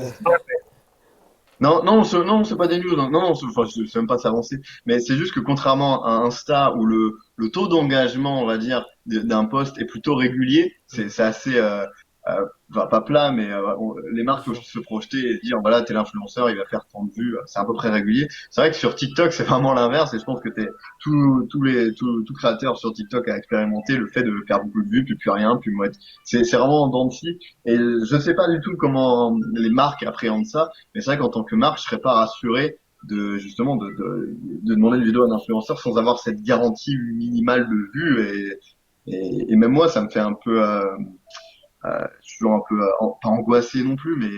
non, non, non, c'est pas des news, hein. Non, non, enfin, c'est même pas s'avancer. Mais c'est juste que contrairement à Insta où le taux d'engagement, on va dire, d'un post est plutôt régulier, c'est assez, enfin, pas plat, mais les Bien marques peuvent sûr. se projeter et se dire, voilà, tel influenceur, il va faire tant de vues, c'est à peu près régulier. C'est vrai que sur TikTok, c'est vraiment l'inverse, et je pense que tout créateur sur TikTok a expérimenté le fait de faire beaucoup de vues, puis plus rien, puis moi, c'est vraiment en dents de scie. Et je sais pas du tout comment les marques appréhendent ça, mais c'est vrai qu'en tant que marque, je serais pas rassuré de justement de demander une vidéo à un influenceur sans avoir cette garantie minimale de vue et même moi ça me fait un peu je suis toujours un peu pas angoissé non plus mais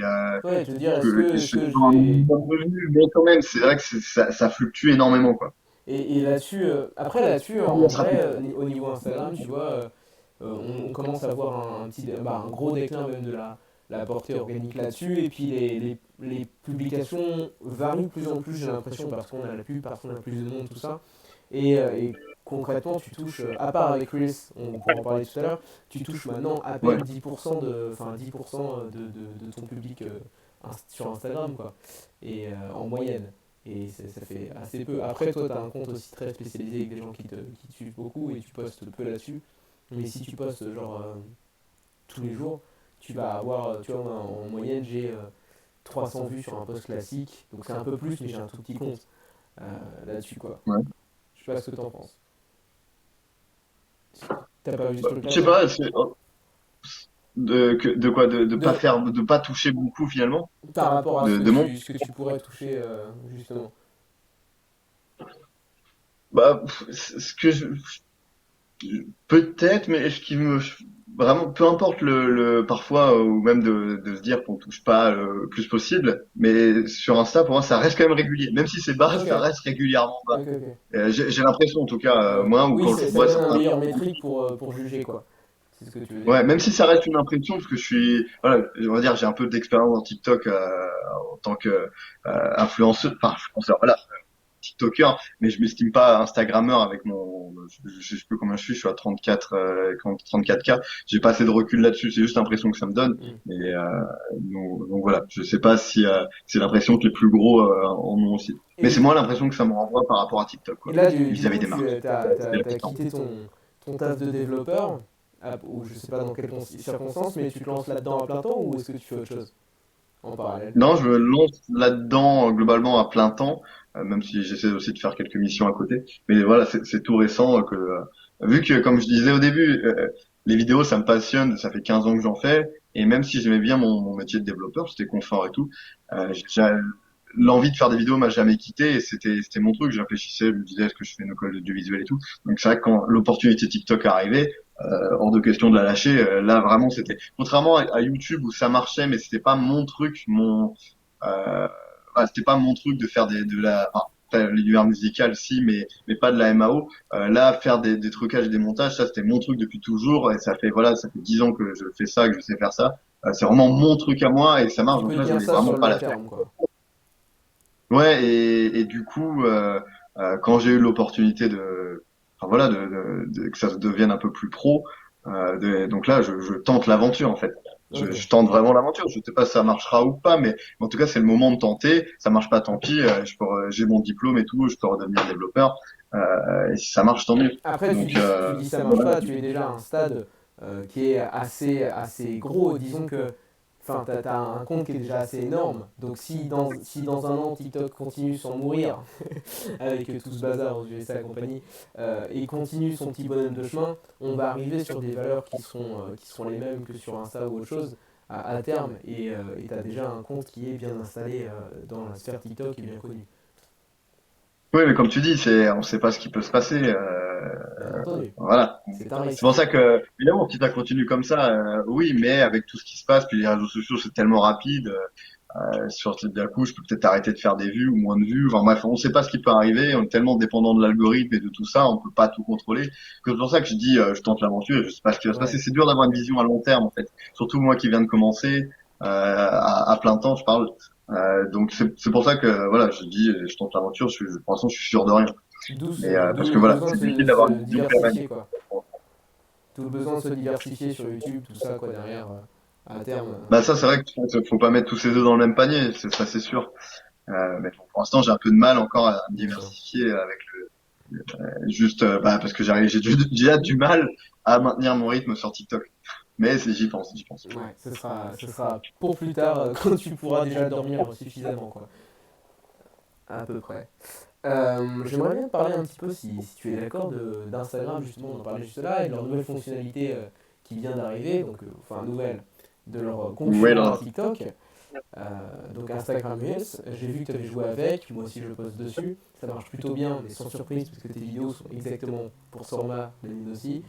Ouais, te dire, que est-ce je que je dans un vais. minimum de vue mais quand même c'est vrai que ça fluctue énormément quoi. Et là-dessus, après là-dessus, en vrai, au niveau Instagram, tu vois, on commence à voir un gros déclin même de la portée organique là-dessus. Et puis les publications varient de plus en plus, j'ai l'impression, parce qu'on a la pub, parce qu'on a plus de monde, tout ça. Et concrètement, tu touches, à part avec Reels, on pourra en parler tout à l'heure, tu touches maintenant à Ouais. peine 10% enfin 10% de ton public sur Instagram, quoi. Et en moyenne. Et ça fait assez peu. Après, toi, tu as un compte aussi très spécialisé avec des gens qui te suivent beaucoup et tu postes peu là-dessus. Mais si tu postes genre tous les jours, tu vas avoir, tu vois, moi, en moyenne, j'ai 300 vues sur un post classique, donc c'est un peu plus, mais j'ai un tout petit compte euh, là-dessus, quoi. Ouais. Je sais pas ce que t'en penses. T'as pas vu ce Je truc-là, sais toi? pas, de quoi, de pas De, faire, de pas toucher beaucoup finalement, Par rapport à de mon. ce que tu pourrais toucher, justement. Bah, ce que peut-être, mais ce qui me vraiment, peu importe parfois ou même de se dire qu'on touche pas le plus possible, mais sur Insta pour moi ça reste quand même régulier, même si c'est bas, Ok, ça reste régulièrement bas. ok. J'ai l'impression en tout cas Ouais. moi ou Oui, quand je ça vois donne un certains. meilleur métrique pour juger, quoi. C'est ce que tu veux dire. Ouais, même si ça reste une impression, parce que je suis, voilà, on va dire, j'ai un peu d'expérience dans TikTok en tant que influenceur, enfin influenceur, voilà, TikToker, mais je m'estime pas Instagrammeur avec je sais plus combien je suis à 34, 34K. J'ai pas assez de recul là-dessus, c'est juste l'impression que ça me donne. Mm. Et donc voilà, je sais pas si c'est l'impression que les plus gros en ont aussi. Mais c'est Et, moi l'impression que ça me renvoie par rapport à TikTok, et quoi, là, du vis-à-vis coup, des marques. t'as quitté ton taf de développeur, ou je sais pas dans quelles circonstances, mais tu te lances là-dedans à plein temps, ou est-ce que tu fais autre chose en parallèle? Non, je me lance là-dedans globalement à plein temps, même si j'essaie aussi de faire quelques missions à côté. Mais voilà, c'est tout récent vu que, comme je disais au début, les vidéos, ça me passionne, ça fait 15 ans que j'en fais, et même si j'aimais bien mon métier de développeur, c'était confort et tout, l'envie de faire des vidéos m'a jamais quitté, et c'était mon truc. Je réfléchissais, je me disais, est-ce que je fais une école d'audiovisuel et tout. Donc c'est vrai que quand l'opportunité TikTok est arrivée, hors de question de la lâcher. Là, vraiment, c'était contrairement à YouTube où ça marchait, mais c'était pas mon truc, c'était pas mon truc de faire de la, enfin, après, l'univers musical, si, mais pas de la MAO. Là, faire des trucages et des montages, ça, c'était mon truc depuis toujours, et ça fait 10 ans que je fais ça, que je sais faire ça. C'est vraiment mon truc à moi et ça marche. Tu peux Donc là, je tenir voulais ça vraiment sur le pas long lâcher. terme, quoi. Ouais, et du coup, quand j'ai eu l'opportunité enfin voilà, que ça se devienne un peu plus pro, donc là, je tente l'aventure en fait. Ok. Je tente vraiment l'aventure. Je sais pas si ça marchera ou pas, mais en tout cas, c'est le moment de tenter. Ça marche pas, tant pis. J'ai mon diplôme et tout, je peux redevenir développeur. Et si ça marche, tant mieux. Après, Donc, tu dis ça marche voilà. pas, tu es déjà à un stade qui est assez gros. Disons que enfin, t'as un compte qui est déjà assez énorme. Donc si dans un an TikTok continue sans mourir, avec tout ce bazar aux USA et compagnie, et continue son petit bonhomme de chemin, on va arriver sur des valeurs qui seront les mêmes que sur Insta ou autre chose à terme. Et tu as déjà un compte qui est bien installé dans la sphère TikTok et bien connu. Oui, mais comme tu dis, on sait pas ce qui peut se passer. Bien entendu. Voilà. C'est un C'est pour risque. ça que, évidemment, si ça continue comme ça, oui, mais avec tout ce qui se passe, puis les réseaux sociaux, c'est tellement rapide. Sur d'un coup, je peux peut-être arrêter de faire des vues ou moins de vues. Enfin bref, on ne sait pas ce qui peut arriver. On est tellement dépendant de l'algorithme et de tout ça, on peut pas tout contrôler. Que c'est pour ça que je dis, je tente l'aventure et je sais pas ce qui va se passer. Ouais. C'est dur d'avoir une vision à long terme, en fait. Surtout moi qui viens de commencer, à plein temps, je parle. Donc c'est pour ça que, voilà, je dis, je tente l'aventure. Pour l'instant, je suis sûr de rien. Mais parce D'où que le voilà, besoin c'est de difficile se d'avoir une vision pérenne. diversifier, quoi. Tout le besoin de se diversifier sur YouTube, tout ça, quoi, derrière, à terme. Bah ça, c'est vrai qu'il faut pas mettre tous ses œufs dans le même panier, ça c'est sûr. Mais bon, pour l'instant, j'ai un peu de mal encore à me Bien sûr. diversifier avec juste parce que j'ai déjà du mal à maintenir mon rythme sur TikTok. Mais j'y pense, j'y pense. Ouais, ce sera pour plus tard, quand tu pourras déjà dormir suffisamment, quoi. À peu près. J'aimerais bien te parler un petit peu, si tu es d'accord, d'Instagram, justement, on en parlait juste là, et de leur nouvelle fonctionnalité qui vient d'arriver, donc, enfin, nouvelle, de leur Ouais, concurrent à là. TikTok. Donc Instagram US, j'ai vu que tu avais joué avec, moi aussi je poste dessus, ça marche plutôt bien, mais sans surprise parce que tes vidéos sont exactement pour ce format, les miennes aussi.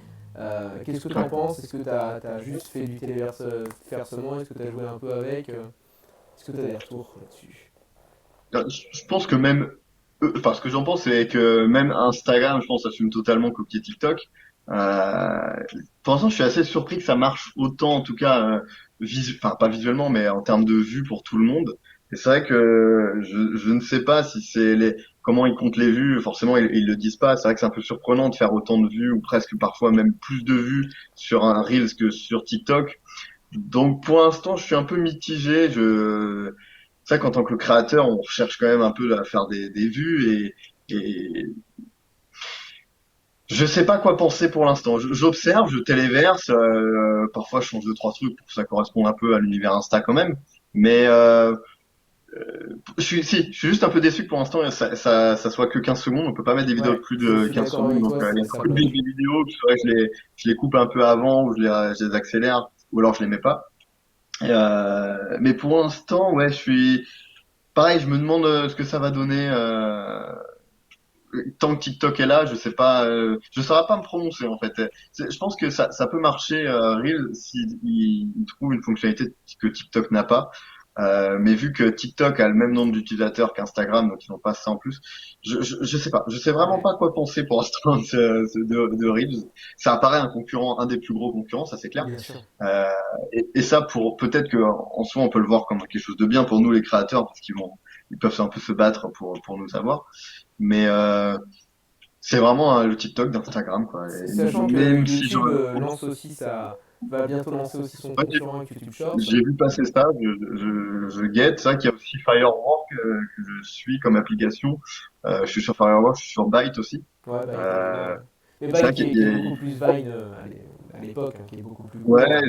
Qu'est-ce que tu en Ouais. penses? Est-ce que tu as juste fait du téléversement? Est-ce que tu as joué un peu avec? Est-ce que tu as des retours là-dessus? Je pense que même, enfin, ce que j'en pense, c'est que même Instagram, je pense, assume totalement copier TikTok. Euh, pour l'instant, je suis assez surpris que ça marche autant, en tout cas, enfin, pas visuellement, mais en termes de vues pour tout le monde. Et c'est vrai que je ne sais pas si comment ils comptent les vues. Forcément, ils le disent pas. C'est vrai que c'est un peu surprenant de faire autant de vues ou presque parfois même plus de vues sur un Reels que sur TikTok. Donc pour l'instant, je suis un peu mitigé. C'est vrai qu'en tant que créateur, on cherche quand même un peu à faire des vues et Je sais pas quoi penser pour l'instant. J'observe, je téléverse, parfois je change deux trois trucs pour que ça corresponde un peu à l'univers Insta quand même. Mais je suis juste un peu déçu que pour l'instant ça soit que 15 secondes. On peut pas mettre des vidéos de Ouais, plus je de suis 15 d'accord secondes. avec Donc toi, il y a ça beaucoup de bloque. vidéos que je les coupe un peu avant ou je les accélère ou alors je les mets pas. Mais pour l'instant, ouais, je suis pareil. Je me demande ce que ça va donner. Tant que TikTok est là, je sais pas, je saurais pas me prononcer en fait. Je pense que ça peut marcher Reel s'il il trouve une fonctionnalité que TikTok n'a pas. Mais vu que TikTok a le même nombre d'utilisateurs qu'Instagram, donc ils n'ont pas ça en plus, je sais pas, je sais vraiment Ouais, pas quoi penser pour l'instant de Reels. Ça apparaît un concurrent, un des plus gros concurrents, ça c'est clair. bien sûr. Euh, et ça pour peut-être que en soi on peut le voir comme quelque chose de bien pour nous les créateurs parce ils peuvent un peu se battre pour nous avoir. Mais c'est vraiment le TikTok d'Instagram, quoi. Et Sachant que même si YouTube lance aussi va bientôt lancer aussi son ouais, concurrent avec YouTube Shorts. j'ai vu passer ça, je guette. C'est vrai qu'il y a aussi Firework que je suis comme application. Je suis sur Firework, je suis sur Byte aussi. Ouais, Byte Euh, évidemment. Ouais. Mais c'est vrai Byte qui est beaucoup plus Vine à l'époque, hein, qui est beaucoup plus court. ouais,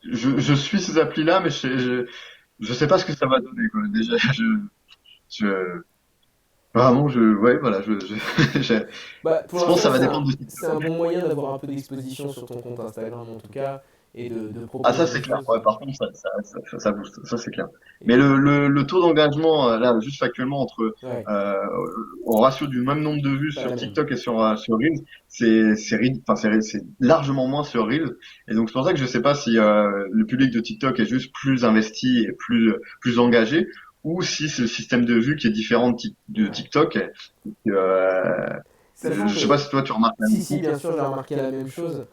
je suis ces applis-là, mais je sais pas ce que ça va donner, quoi. Déjà, je, vraiment, ouais, voilà, Bah, pour je pense que l'instant, ça va dépendre de c'est TikTok. un bon moyen d'avoir un peu d'exposition sur ton compte Instagram en tout cas, et de Ah ça proposer des c'est clair, choses. ouais, par contre ça booste, ça c'est clair. Mais Et, le taux d'engagement, là, juste factuellement, entre ouais, euh, au ratio du même nombre de vues pas la sur même. TikTok et sur Reels, c'est largement moins sur Reels. Et donc c'est pour ça que je sais pas si le public de TikTok est juste plus investi et plus engagé, ou si c'est le système de vues qui est différent de Ouais. TikTok. Sachant Je sais pas que, si toi tu remarques la même si, chose. bien sûr, j'ai remarqué la même chose,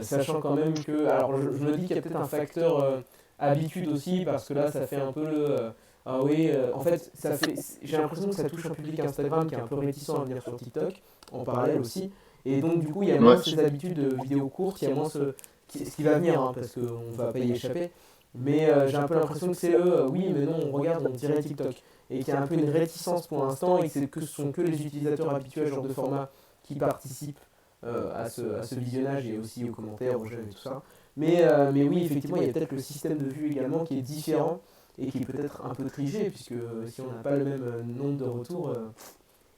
sachant quand même que, alors je me dis qu'il y a peut-être un facteur habitude aussi, parce que là, ça fait un peu ah oui, en fait, j'ai l'impression que ça touche un public Instagram qui est un peu réticent à venir sur TikTok, en parallèle aussi, et donc du coup, il y a moins Ouais. ces habitudes de vidéos courtes, il y a moins ce qui va venir, hein, parce qu'on va pas y échapper, mais j'ai un peu l'impression que c'est eux, oui, mais non, on regarde, on dirait TikTok, et qu'il y a un peu une réticence pour l'instant, et que ce sont que les utilisateurs habitués à ce genre de format qui participent à ce visionnage et aussi aux commentaires, aux jeux et tout ça. Mais oui, effectivement, il y a peut-être le système de vue également qui est différent et qui est peut-être un peu trigé, puisque si on n'a pas le même nombre de retours,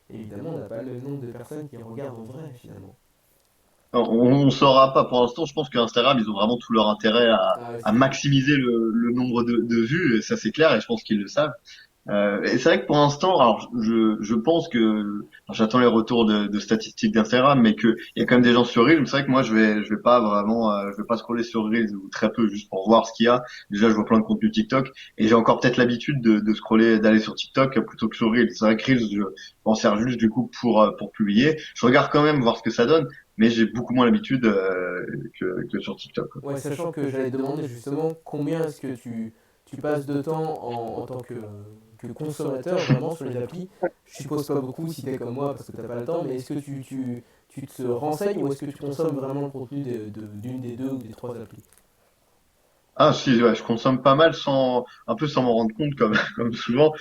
évidemment, on n'a pas le nombre de personnes qui regardent en vrai, finalement. On saura pas pour l'instant. Je pense qu'Instagram, ils ont vraiment tout leur intérêt Ah ouais, à c'est clair. maximiser le nombre de vues, et ça c'est clair, et je pense qu'ils le savent. Et c'est vrai que pour l'instant, alors je pense que alors, j'attends les retours de statistiques d'Instagram, mais que il y a quand même des gens sur Reels. C'est vrai que moi je vais pas vraiment, je vais pas scroller sur Reels ou très peu juste pour voir ce qu'il y a. Déjà, je vois plein de contenu TikTok et j'ai encore peut-être l'habitude de scroller, d'aller sur TikTok plutôt que sur Reels. C'est vrai que Reels, je m'en sers juste du coup pour publier. Je regarde quand même voir ce que ça donne, mais j'ai beaucoup moins l'habitude que sur TikTok, quoi. Ouais, sachant que j'allais te demander justement combien est-ce que tu passes de temps en tant que consommateur vraiment sur les applis. Je suppose pas beaucoup si t'es comme moi parce que t'as pas le temps, mais est-ce que tu te renseignes ou est-ce que tu consommes vraiment le contenu d'une des deux ou des trois applis? Ah si, ouais, je consomme pas mal un peu sans m'en rendre compte comme, comme souvent.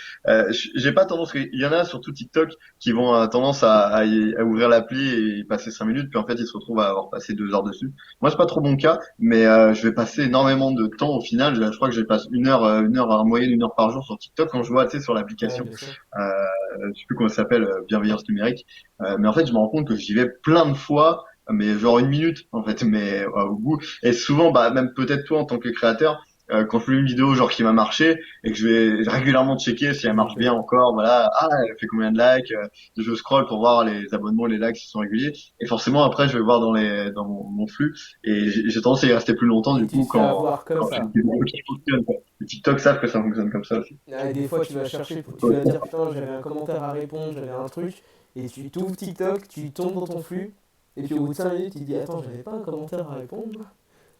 J'ai pas tendance, il y en a surtout TikTok qui vont tendance à ouvrir l'appli et y passer 5 minutes, puis en fait ils se retrouvent à avoir passé 2 heures dessus. Moi c'est pas trop mon cas, mais je vais passer énormément de temps au final. Je crois que je passe une heure en moyenne 1 heure par jour sur TikTok quand je vois, tu sais, sur Ouais, l'application. bien sûr. Euh, je sais plus comment ça s'appelle, Bienveillance numérique. Mais en fait je me rends compte que j'y vais plein de fois, mais genre 1 minute en fait, mais au bout. Et souvent, bah, même peut-être toi en tant que créateur, quand je fais une vidéo genre qui m'a marché et que je vais régulièrement checker si elle marche bien Exactement. encore, voilà, ah, elle fait combien de likes, je scroll pour voir les abonnements, les likes qui sont réguliers. Et forcément, après, je vais voir dans mon flux et j'ai tendance à y rester plus longtemps Et du tu coup te fais avoir comme quand j'ai ça. des vidéos qui fonctionnent, quoi. Les TikTok savent que ça fonctionne comme ça aussi. Ah, et des fois, tu vas chercher, tu vas dire putain, j'avais un commentaire à répondre, j'avais un truc, et tu t'ouvres TikTok, tu tombes dans ton flux, et puis au bout de 5 minutes, tu te dis attends, j'avais pas un commentaire à répondre,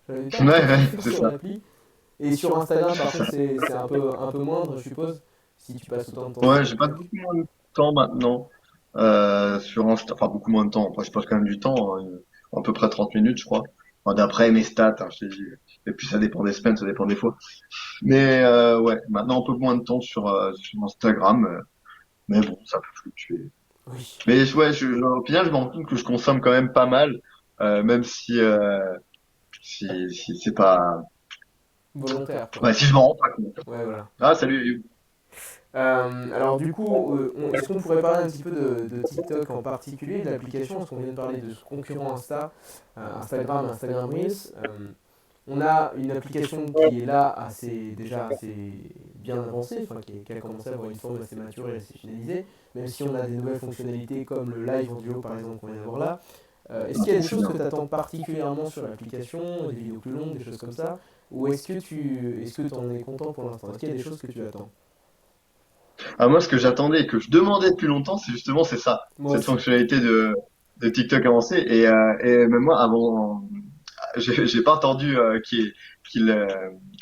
j'avais pas Ouais, un truc à ouais, faire c'est sur ça. l'appli. Et sur Instagram, par C'est contre, ça. c'est un peu moindre, je suppose, si tu passes autant de temps sur Ouais, j'ai pas TikTok. beaucoup moins de temps maintenant sur Insta, enfin beaucoup moins de temps. Après, je passe quand même du temps, hein, à peu près 30 minutes, je crois. Enfin, d'après mes stats, hein, je t'ai dit. Et puis ça dépend des semaines, ça dépend des fois. Mais ouais, maintenant un peu moins de temps sur Instagram, mais bon, ça peut fluctuer. Oui, Mais ouais, au final, je me rends compte que je consomme quand même pas mal, même si c'est pas, volontaire, quoi. ouais, si je m'en rends pas compte. Ouais, voilà. Ah, salut. Alors du coup, est-ce qu'on pourrait parler un petit peu de TikTok en particulier, de l'application, parce qu'on vient de parler de ce concurrent Insta, Instagram, Instagram Reels. On a une application qui est là déjà assez bien avancée, enfin qui a commencé à avoir une forme assez mature et assez finalisée, même si on a des nouvelles fonctionnalités comme le live en duo par exemple qu'on vient d'avoir là. Est-ce Ah, qu'il y a des c'est choses que bien. tu attends particulièrement sur l'application, des vidéos plus longues, des choses comme ça, ou est-ce que tu en es content pour l'instant? Est-ce qu'il y a des choses que tu attends? Ah, moi, ce que j'attendais et que je demandais depuis longtemps, c'est ça, Moi cette aussi. fonctionnalité de TikTok avancé. Et même moi, avant, j'ai pas entendu qu'il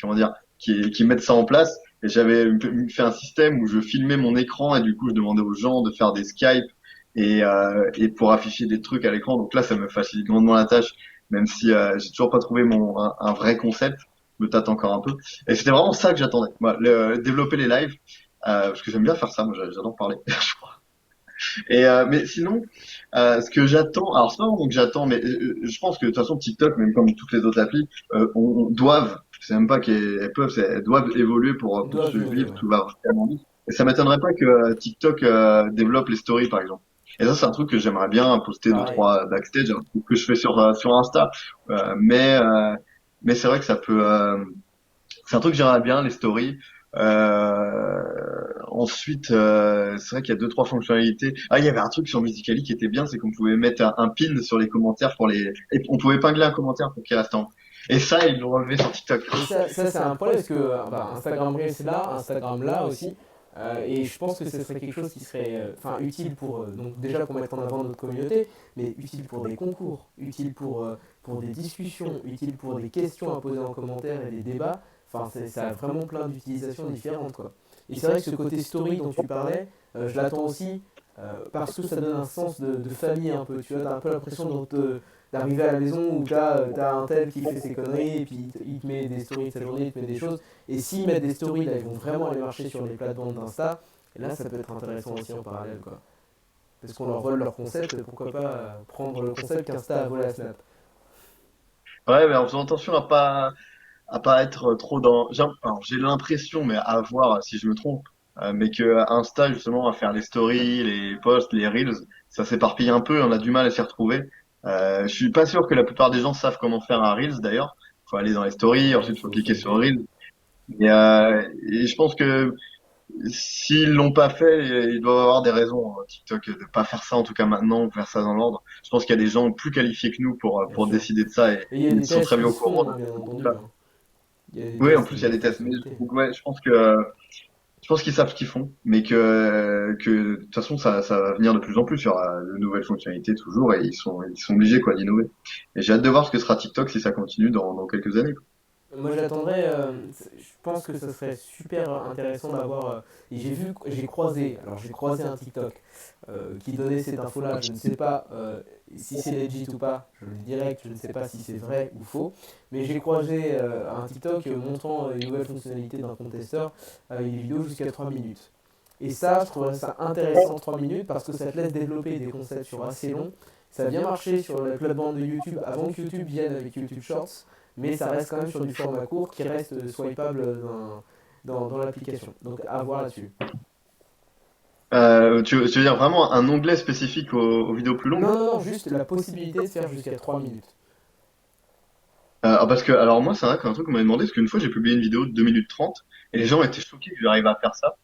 comment dire, qu'il mette ça en place. Et j'avais fait un système où je filmais mon écran et du coup, je demandais aux gens de faire des Skype et pour afficher des trucs à l'écran. Donc là, ça me facilite grandement la tâche, même si j'ai toujours pas trouvé un vrai concept. Je me tâte encore un peu. Et c'était vraiment ça que j'attendais. Moi, développer les lives. Parce que j'aime bien faire ça, moi j'adore parler. Mais sinon, ce que j'attends, alors c'est pas vraiment que j'attends, mais je pense que de toute façon TikTok, même comme toutes les autres applis, doivent, c'est même pas qu'elles peuvent, elles doivent évoluer Ils pour doivent innover, suivre ouais. tout va vraiment vite. Et ça m'étonnerait pas que TikTok développe les stories par exemple. Et ça c'est un truc que j'aimerais bien poster deux Pareil. trois backstage, un truc que je fais sur Insta. Mais c'est vrai que ça peut, c'est un truc que j'aimerais bien, les stories. Ensuite, c'est vrai qu'il y a deux, trois fonctionnalités. Ah, il y avait un truc sur Musical.ly qui était bien, c'est qu'on pouvait mettre un pin sur les commentaires et on pouvait épingler un commentaire pour qu'il reste en. Et ça, ils l'ont relevé sur TikTok. Mais ça c'est un problème parce que bah, Instagram Reels c'est là, Instagram là aussi. Et je pense que ce serait quelque chose qui serait utile pour, donc déjà pour mettre en avant notre communauté, mais utile pour des concours, utile pour des discussions, utile pour des questions à poser en commentaire et des débats. Ça a vraiment plein d'utilisations différentes, quoi. Et c'est vrai que ce côté story dont tu parlais, je l'attends aussi parce que ça donne un sens de famille un peu. Tu vois, t'as un peu l'impression d'arriver à la maison où t'as un tel qui fait ses conneries et puis il te met des stories de sa journée, il te met des choses. Et s'ils mettent des stories, là, ils vont vraiment aller marcher sur les plates-bandes d'Insta. Et là, ça peut être intéressant aussi en parallèle, quoi. Parce qu'on leur vole leur concept, pourquoi pas prendre le concept qu'Insta a volé à Snap. Ouais, mais en faisant attention à pas être trop dans. Alors, j'ai l'impression, mais à voir si je me trompe, mais que Insta justement à faire les stories, les posts, les reels, ça s'éparpille un peu, on a du mal à s'y retrouver. Je suis pas sûr que la plupart des gens savent comment faire un reels d'ailleurs. Faut aller dans les stories, Ouais, ensuite il faut faut cliquer sur swiper. reel. Et je pense que s'ils l'ont pas fait, ils doivent avoir des raisons, TikTok, de pas faire ça en tout cas maintenant, ou faire ça dans l'ordre. Je pense qu'il y a des gens plus qualifiés que nous Bien pour sûr. décider de ça et Et il y a ils des sont très tests bien qui au se courant font, hein, bien de entendu, ça. hein. Il y a des Oui, en tests plus il y a de des tests, mais fonctionnalité. ouais, je pense qu'ils savent ce qu'ils font, mais que de toute façon ça va venir de plus en plus. Il y aura de nouvelles fonctionnalités toujours et ils sont obligés quoi d'innover. Et j'ai hâte de voir ce que sera TikTok si ça continue dans quelques années. Moi j'attendrais, je pense que ce serait super intéressant d'avoir. Et j'ai croisé un TikTok qui donnait cette info-là. Je ne sais pas si c'est legit ou pas. Je le dis direct, je ne sais pas si c'est vrai ou faux. Mais j'ai croisé un TikTok montrant une nouvelle fonctionnalité d'un contesteur avec des vidéos jusqu'à 3 minutes. Et ça, je trouverais ça intéressant 3 minutes parce que ça te laisse développer des concepts sur assez long. Ça a bien marché sur la plateforme de YouTube avant que YouTube vienne avec YouTube Shorts, mais ça reste quand même sur du format court qui reste swipeable dans l'application. Donc à voir là-dessus. Tu veux dire vraiment un onglet spécifique aux vidéos plus longues? Non, non, non, juste la possibilité de faire jusqu'à 3 minutes. Parce que, alors moi, c'est vrai qu'un truc qu'on m'avait demandé, parce qu'une fois j'ai publié une vidéo de 2 minutes 30 et les gens étaient choqués que j'arrive à faire ça.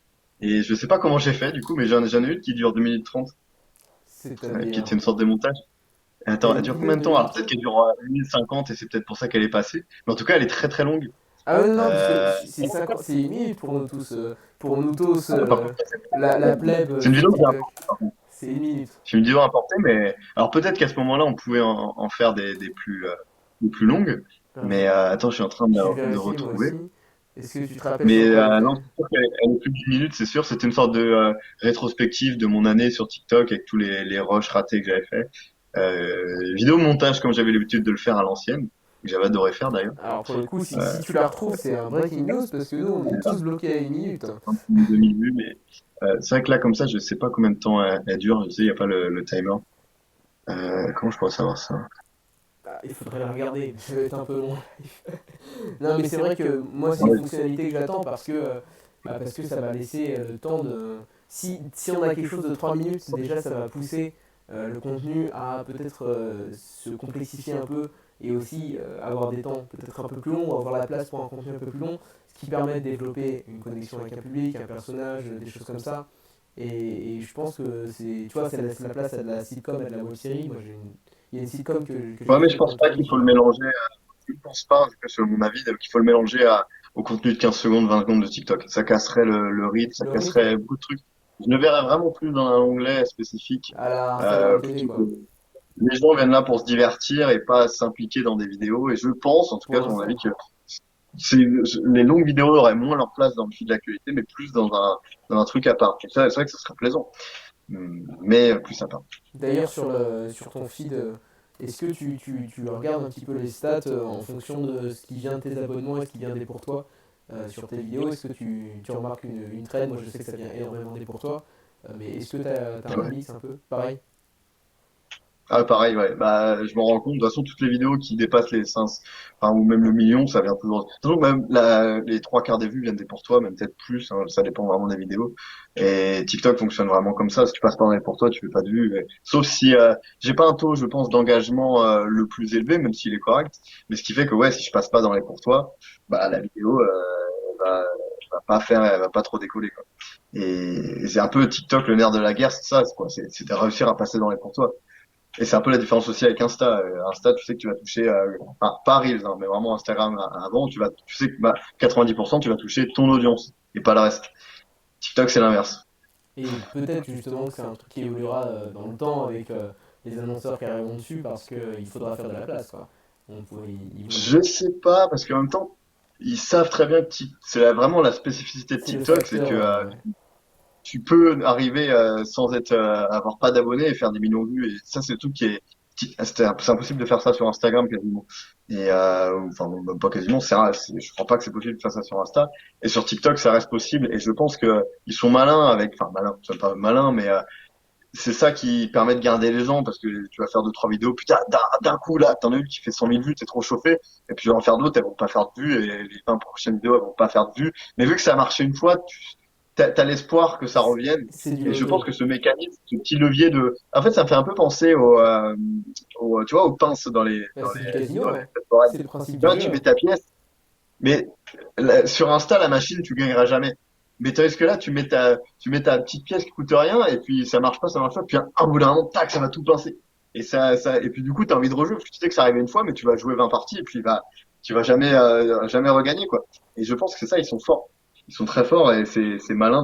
Et je sais pas comment j'ai fait, du coup, mais j'en ai une qui dure 2 minutes 30 qui C'est-à-dire. était une sorte de montage. Il y a Attends, elle une dure vidéo combien de de 2 temps? minutes Alors peut-être 30. qu'elle dure 1 minute 50 et c'est peut-être pour ça qu'elle est passée. Mais en tout cas, elle est très très longue. Ah ouais, non, non, parce que Euh, c'est 1 minute pour nous tous, Par contre, la plèbe c'est une sur vidéo que j'ai TikTok. importée, par contre. C'est 1 minute. C'est une vidéo importée, mais alors peut-être qu'à ce moment-là, on pouvait en faire des plus longues. Mais attends, je suis en train Je vais de vérifier moi retrouver. aussi. Est-ce que tu te rappelles Mais sur quoi elle non, était? c'est sûr qu'elle est plus de 10 minutes, c'est sûr. C'était une sorte de rétrospective de mon année sur TikTok avec tous les rushs ratés que j'avais fait. Vidéo montage comme j'avais l'habitude de le faire à l'ancienne. que j'avais adoré faire d'ailleurs. Alors pour le coup, Euh, si tu la retrouves, c'est un breaking news parce que nous, on est tous bloqués à une minute, hein. 2000 vues, mais c'est vrai que là, comme ça, je sais pas combien de temps elle dure. Je sais, il n'y a pas le timer. Comment je pourrais savoir ça? Ah, il faudrait la regarder, ça va être un peu long. Non, mais c'est vrai que moi, c'est une Ouais, fonctionnalité que j'attends parce que ça va laisser le temps de. Si on a quelque chose de 3 minutes, déjà ça va pousser le contenu à peut-être se complexifier un peu et aussi avoir des temps peut-être un peu plus longs, avoir la place pour un contenu un peu plus long, ce qui permet de développer une connexion avec un public, un personnage, des choses comme ça. Et je pense que c'est, tu vois, ça laisse la place à de la sitcom, à de la web série. Il y a une sitcom que j'ai Ouais, mais je kiffé pense comme pas truc. qu'il faut le mélanger. Je ne pense pas, en tout cas, selon mon avis, qu'il faut le mélanger au contenu de 15 secondes, 20 secondes de TikTok. Ça casserait le rythme, ça Le rythme, casserait beaucoup de trucs. Je ne verrais vraiment plus dans un onglet spécifique. à la Instagram TV, Plutôt quoi. que les gens viennent là pour se divertir et pas s'impliquer dans des vidéos. Et je pense, en tout Pour cas, selon mon avis, l'instant. que c'est, les longues vidéos auraient moins leur place dans le fil d'actualité, mais plus dans un truc à part. Et ça, c'est vrai que ce serait plaisant, mais plus sympa. D'ailleurs, sur ton feed, est-ce que tu regardes un petit peu les stats en fonction de ce qui vient de tes abonnements et ce qui vient des pour toi sur tes vidéos? Est-ce que tu remarques une trend? Moi, je sais que ça vient énormément des pour toi, mais est-ce que tu as un Ouais. mix un peu pareil? Ah, pareil, ouais. Bah, je m'en rends compte. De toute façon, toutes les vidéos qui dépassent les 500, enfin, ou même le million, ça vient toujours. De toute façon, même les trois quarts des vues viennent des pour toi, même peut-être plus, hein, ça dépend vraiment des vidéos. Et TikTok fonctionne vraiment comme ça. Si tu passes pas dans les pour toi, tu fais pas de vues. Sauf si, j'ai pas un taux, je pense, d'engagement, le plus élevé, même s'il est correct. Mais ce qui fait que, ouais, si je passe pas dans les pour toi, bah, la vidéo, va pas faire, elle va pas trop décoller, quoi. Et c'est un peu TikTok, le nerf de la guerre, c'est ça, c'est quoi. C'est de réussir à passer dans les pour toi. Et c'est un peu la différence aussi avec Insta. Insta, tu sais que tu vas toucher, enfin, pas Reels, hein, mais vraiment Instagram avant, tu sais que bah, 90% tu vas toucher ton audience et pas le reste. TikTok, c'est l'inverse. Et peut-être justement que c'est un truc qui évoluera dans le temps avec les annonceurs qui arriveront dessus parce qu'il faudra faire de la place, quoi. Ils vont... Je sais pas, parce qu'en même temps, ils savent très bien que vraiment la spécificité de C'est le TikTok, c'est facteur. que tu peux arriver sans être avoir pas d'abonnés et faire des millions de vues. Et ça, c'est le truc qui est c'est impossible de faire ça sur Instagram quasiment. Et enfin bon, même pas quasiment, je crois pas que c'est possible de faire ça sur Insta. Et sur TikTok, ça reste possible. Et je pense que ils sont malins avec, enfin malins, c'est pas malin, mais c'est ça qui permet de garder les gens parce que tu vas faire deux trois vidéos, putain d'un coup là, t'en as une qui fait 100 000 vues, t'es trop chauffé. Et puis tu vas en faire d'autres, elles vont pas faire de vues et les 20 prochaines vidéos elles vont pas faire de vues. Mais vu que ça a marché une fois, t'as l'espoir que ça revienne. C'est du Et je pense loto. que ce mécanisme, ce petit levier en fait, ça me fait un peu penser tu vois, aux pinces Bah, c'est du casino, dans les hein. restaurants. C'est le principe Tu du vois, jeu, tu mets hein. ta pièce, mais sur Insta, la machine, tu gagneras jamais. Mais tandis que là, tu mets ta petite pièce qui coûte rien, et puis ça marche pas, puis un bout d'un moment, tac, ça va tout pincer. Et puis du coup, t'as envie de rejouer, parce que tu sais que ça arrive une fois, mais tu vas jouer 20 parties, et puis tu vas jamais regagner, quoi. Et je pense que c'est ça, ils sont forts. Ils sont très forts, et c'est malin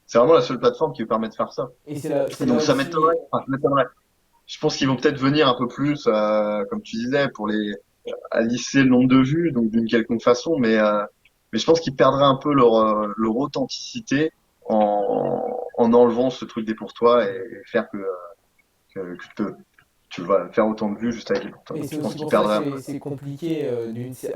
c'est vraiment la seule plateforme qui permet de faire ça. Et c'est là Donc ça aussi. m'étonnerait, enfin, ça m'étonnerait. Je pense qu'ils vont peut-être venir un peu plus, comme tu disais, pour à lisser le nombre de vues, donc d'une quelconque façon, mais je pense qu'ils perdraient un peu leur authenticité en enlevant ce truc des pour toi et faire que tu vas faire autant de vues juste avec les pour toi. Mais c'est Je pense aussi qu'ils pour ça que perdraient un peu. c'est compliqué,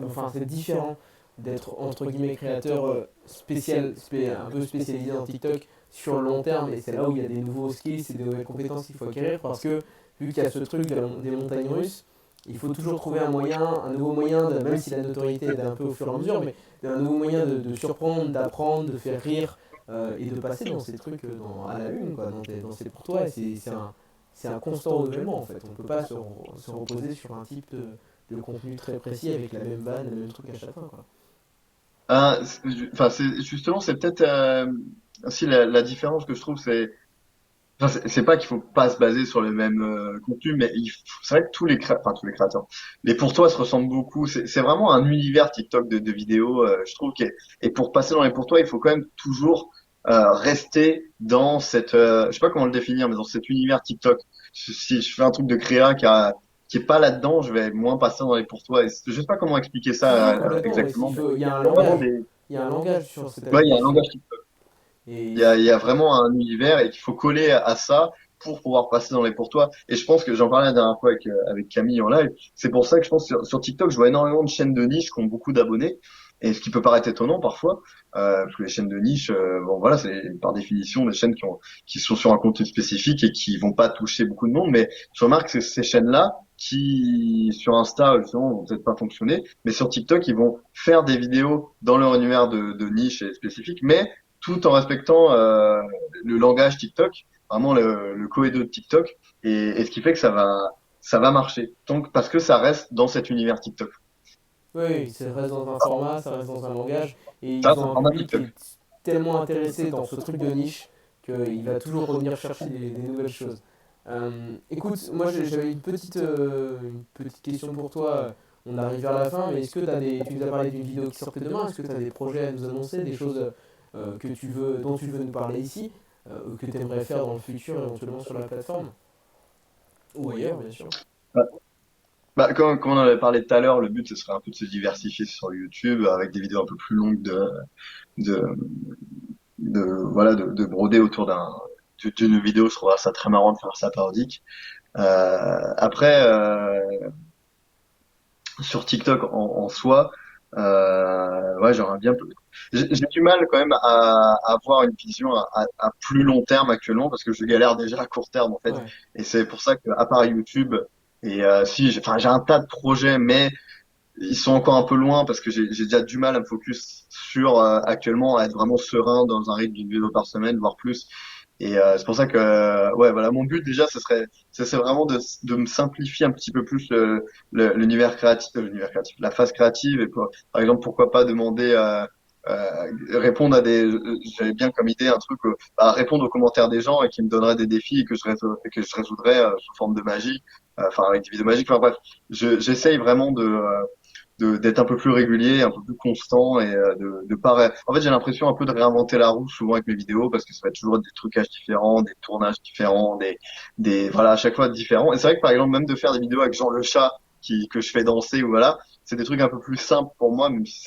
enfin c'est différent d'être entre guillemets créateur un peu spécialisé dans TikTok sur le long terme et c'est là où il y a des nouveaux skills et des nouvelles compétences qu'il faut acquérir parce que vu qu'il y a ce truc des montagnes russes, il faut toujours trouver un nouveau moyen, même si la notoriété est un peu au fur et à mesure, mais un nouveau moyen de surprendre, d'apprendre, de faire rire et de passer dans ces trucs à la une, quoi, dans ces pour toi. Et c'est un constant renouvellement en fait. On ne peut pas se reposer sur un type de contenu très précis avec la même vanne, le même truc à chaque fois, quoi. Enfin, c'est peut-être aussi la différence que je trouve, enfin, c'est pas qu'il faut pas se baser sur le même contenu, mais c'est vrai que enfin tous les créateurs, les pour toi se ressemblent beaucoup. C'est vraiment un univers TikTok de vidéos, je trouve. Et pour passer dans les pour toi, il faut quand même toujours rester dans je sais pas comment le définir, mais dans cet univers TikTok. Si je fais un truc de créa qui est pas là-dedans, je vais moins passer dans les pour toi. Et je sais pas comment expliquer Si, ça si, complètement. Mais exactement, mais il y a un il y a vraiment langage. Il y a un langage sur cette ouais, il y a un application. langage. Et Il y a vraiment un univers et qu'il faut coller à ça. pour pouvoir passer dans les pour toi. Et je pense que j'en parlais la dernière fois avec Camille en live. C'est pour ça que je pense que sur TikTok, je vois énormément de chaînes de niche qui ont beaucoup d'abonnés. Et ce qui peut paraître étonnant parfois, parce que les chaînes de niche, bon voilà, c'est par définition des chaînes qui sont sur un contenu spécifique et qui vont pas toucher beaucoup de monde. Mais je remarque que ces chaînes-là, qui sur Insta justement vont peut-être pas fonctionner, mais sur TikTok, ils vont faire des vidéos dans leur univers de niche et spécifique, mais tout en respectant le langage TikTok, vraiment le coédo de TikTok, et ce qui fait que ça va marcher. Donc parce que ça reste dans cet univers TikTok. Oui, ça reste dans un format, ça reste dans un langage, et Ça, ils c'est un ont un format public qui TikTok. est tellement intéressé dans ce truc de niche qu'il va toujours revenir chercher des nouvelles choses. Écoute, moi j'avais une petite question pour toi. On arrive vers la fin, mais est-ce que tu nous as parlé d'une vidéo qui sortait demain, est-ce que tu as des projets à nous annoncer, des choses dont tu veux nous parler ici, que tu aimerais faire dans le futur, éventuellement sur la plateforme, ou ailleurs, bien sûr. Bah, comme on en avait parlé tout à l'heure, le but ce serait un peu de se diversifier sur YouTube avec des vidéos un peu plus longues de, voilà de broder autour d'une vidéo. Je trouverais ça très marrant de faire ça parodique. Après, sur TikTok en soi, ouais, j'aurais bien. J'ai du mal quand même à avoir une vision à plus long terme actuellement parce que je galère déjà à court terme en fait. Ouais. Et c'est pour ça qu'à part YouTube et si, enfin, j'ai un tas de projets, mais ils sont encore un peu loin parce que j'ai déjà du mal à me focus sur actuellement à être vraiment serein dans un rythme d'une vidéo par semaine, voire plus. Et c'est pour ça que ouais voilà mon but déjà ce serait vraiment de me simplifier un petit peu plus l'univers créatif, la phase créative et par exemple pourquoi pas demander répondre à des j'avais bien comme idée un truc répondre aux commentaires des gens et qui me donneraient des défis et que je résoudrais sous forme de magie, enfin avec des vidéos magiques, enfin bref, j'essaye vraiment d'être un peu plus régulier, un peu plus constant et de pas en fait j'ai l'impression un peu de réinventer la roue souvent avec mes vidéos parce que ça va être toujours des trucages différents, des tournages différents, des voilà à chaque fois différents. Et c'est vrai que par exemple même de faire des vidéos avec Jean le chat que je fais danser ou voilà, c'est des trucs un peu plus simples pour moi même si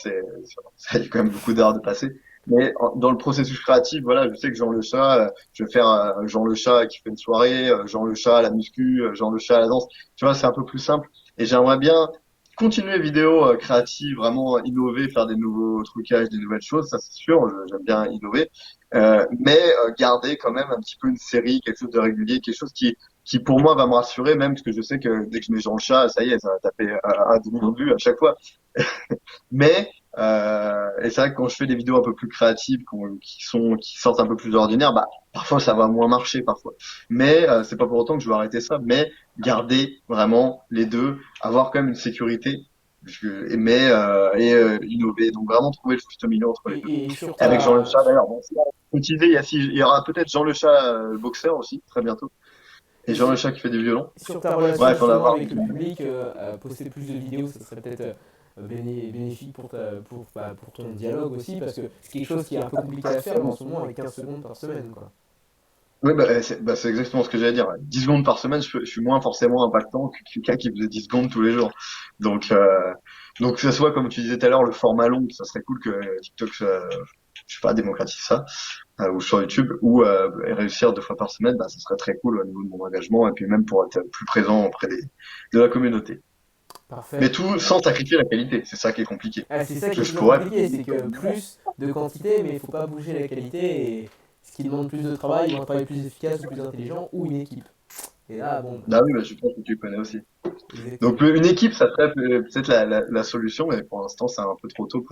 ça y a quand même beaucoup d'heures de passer. Mais dans le processus créatif, voilà, je sais que Jean le chat, je vais faire Jean le chat qui fait une soirée, Jean le chat à la muscu, Jean le chat à la danse. Tu vois, c'est un peu plus simple. Et j'aimerais bien continuer les vidéos créatives, vraiment innover, faire des nouveaux trucages, des nouvelles choses, ça c'est sûr, j'aime bien innover, mais garder quand même un petit peu une série, quelque chose de régulier, quelque chose qui pour moi va me rassurer, même parce que je sais que dès que je mets Jean le chat, ça y est, ça va taper un demi-million de vues à chaque fois. Mais et c'est vrai que quand je fais des vidéos un peu plus créatives, qui sortent un peu plus ordinaires, bah parfois ça va moins marcher parfois. Mais c'est pas pour autant que je vais arrêter ça, mais garder vraiment les deux, avoir quand même une sécurité, et innover. Donc vraiment trouver le juste milieu entre les deux. Et sur Et avec Jean le ta, Chat d'ailleurs, bon, comme tu disais, il y aura peut-être Jean le Chat le boxeur aussi très bientôt, et et Jean sur, le Chat qui fait du violon. sur ta relation Bref, on va justement voir. avec le public, poster plus de vidéos, ça serait peut-être bénéfique pour ton dialogue aussi, parce que c'est quelque chose qui est un peu compliqué à faire en ce moment avec 15 secondes par semaine, quoi. Oui, c'est exactement ce que j'allais dire. 10 secondes par semaine, je suis moins forcément impactant que quelqu'un qui faisait 10 secondes tous les jours. Donc, que ce soit, comme tu disais tout à l'heure, le format long, ça serait cool que TikTok, je sais pas, démocratise ça, ou sur YouTube, ou réussir 2 fois par semaine, bah, ça serait très cool au niveau de mon engagement, et puis même pour être plus présent auprès de la communauté. Mais Parfait. tout sans sacrifier la qualité, c'est ça qui est compliqué. Ah, c'est ça Parce qui que est je toujours pourrais, compliqué, c'est que plus de quantité, mais il faut pas bouger la qualité, et ce qui demande plus de travail, ou un travail plus efficace ou plus intelligent, ou une équipe. Et là, bon, bah oui, bah, je pense que tu connais aussi. Donc exactement, une équipe, ça serait peut-être la solution, mais pour l'instant, c'est un peu trop tôt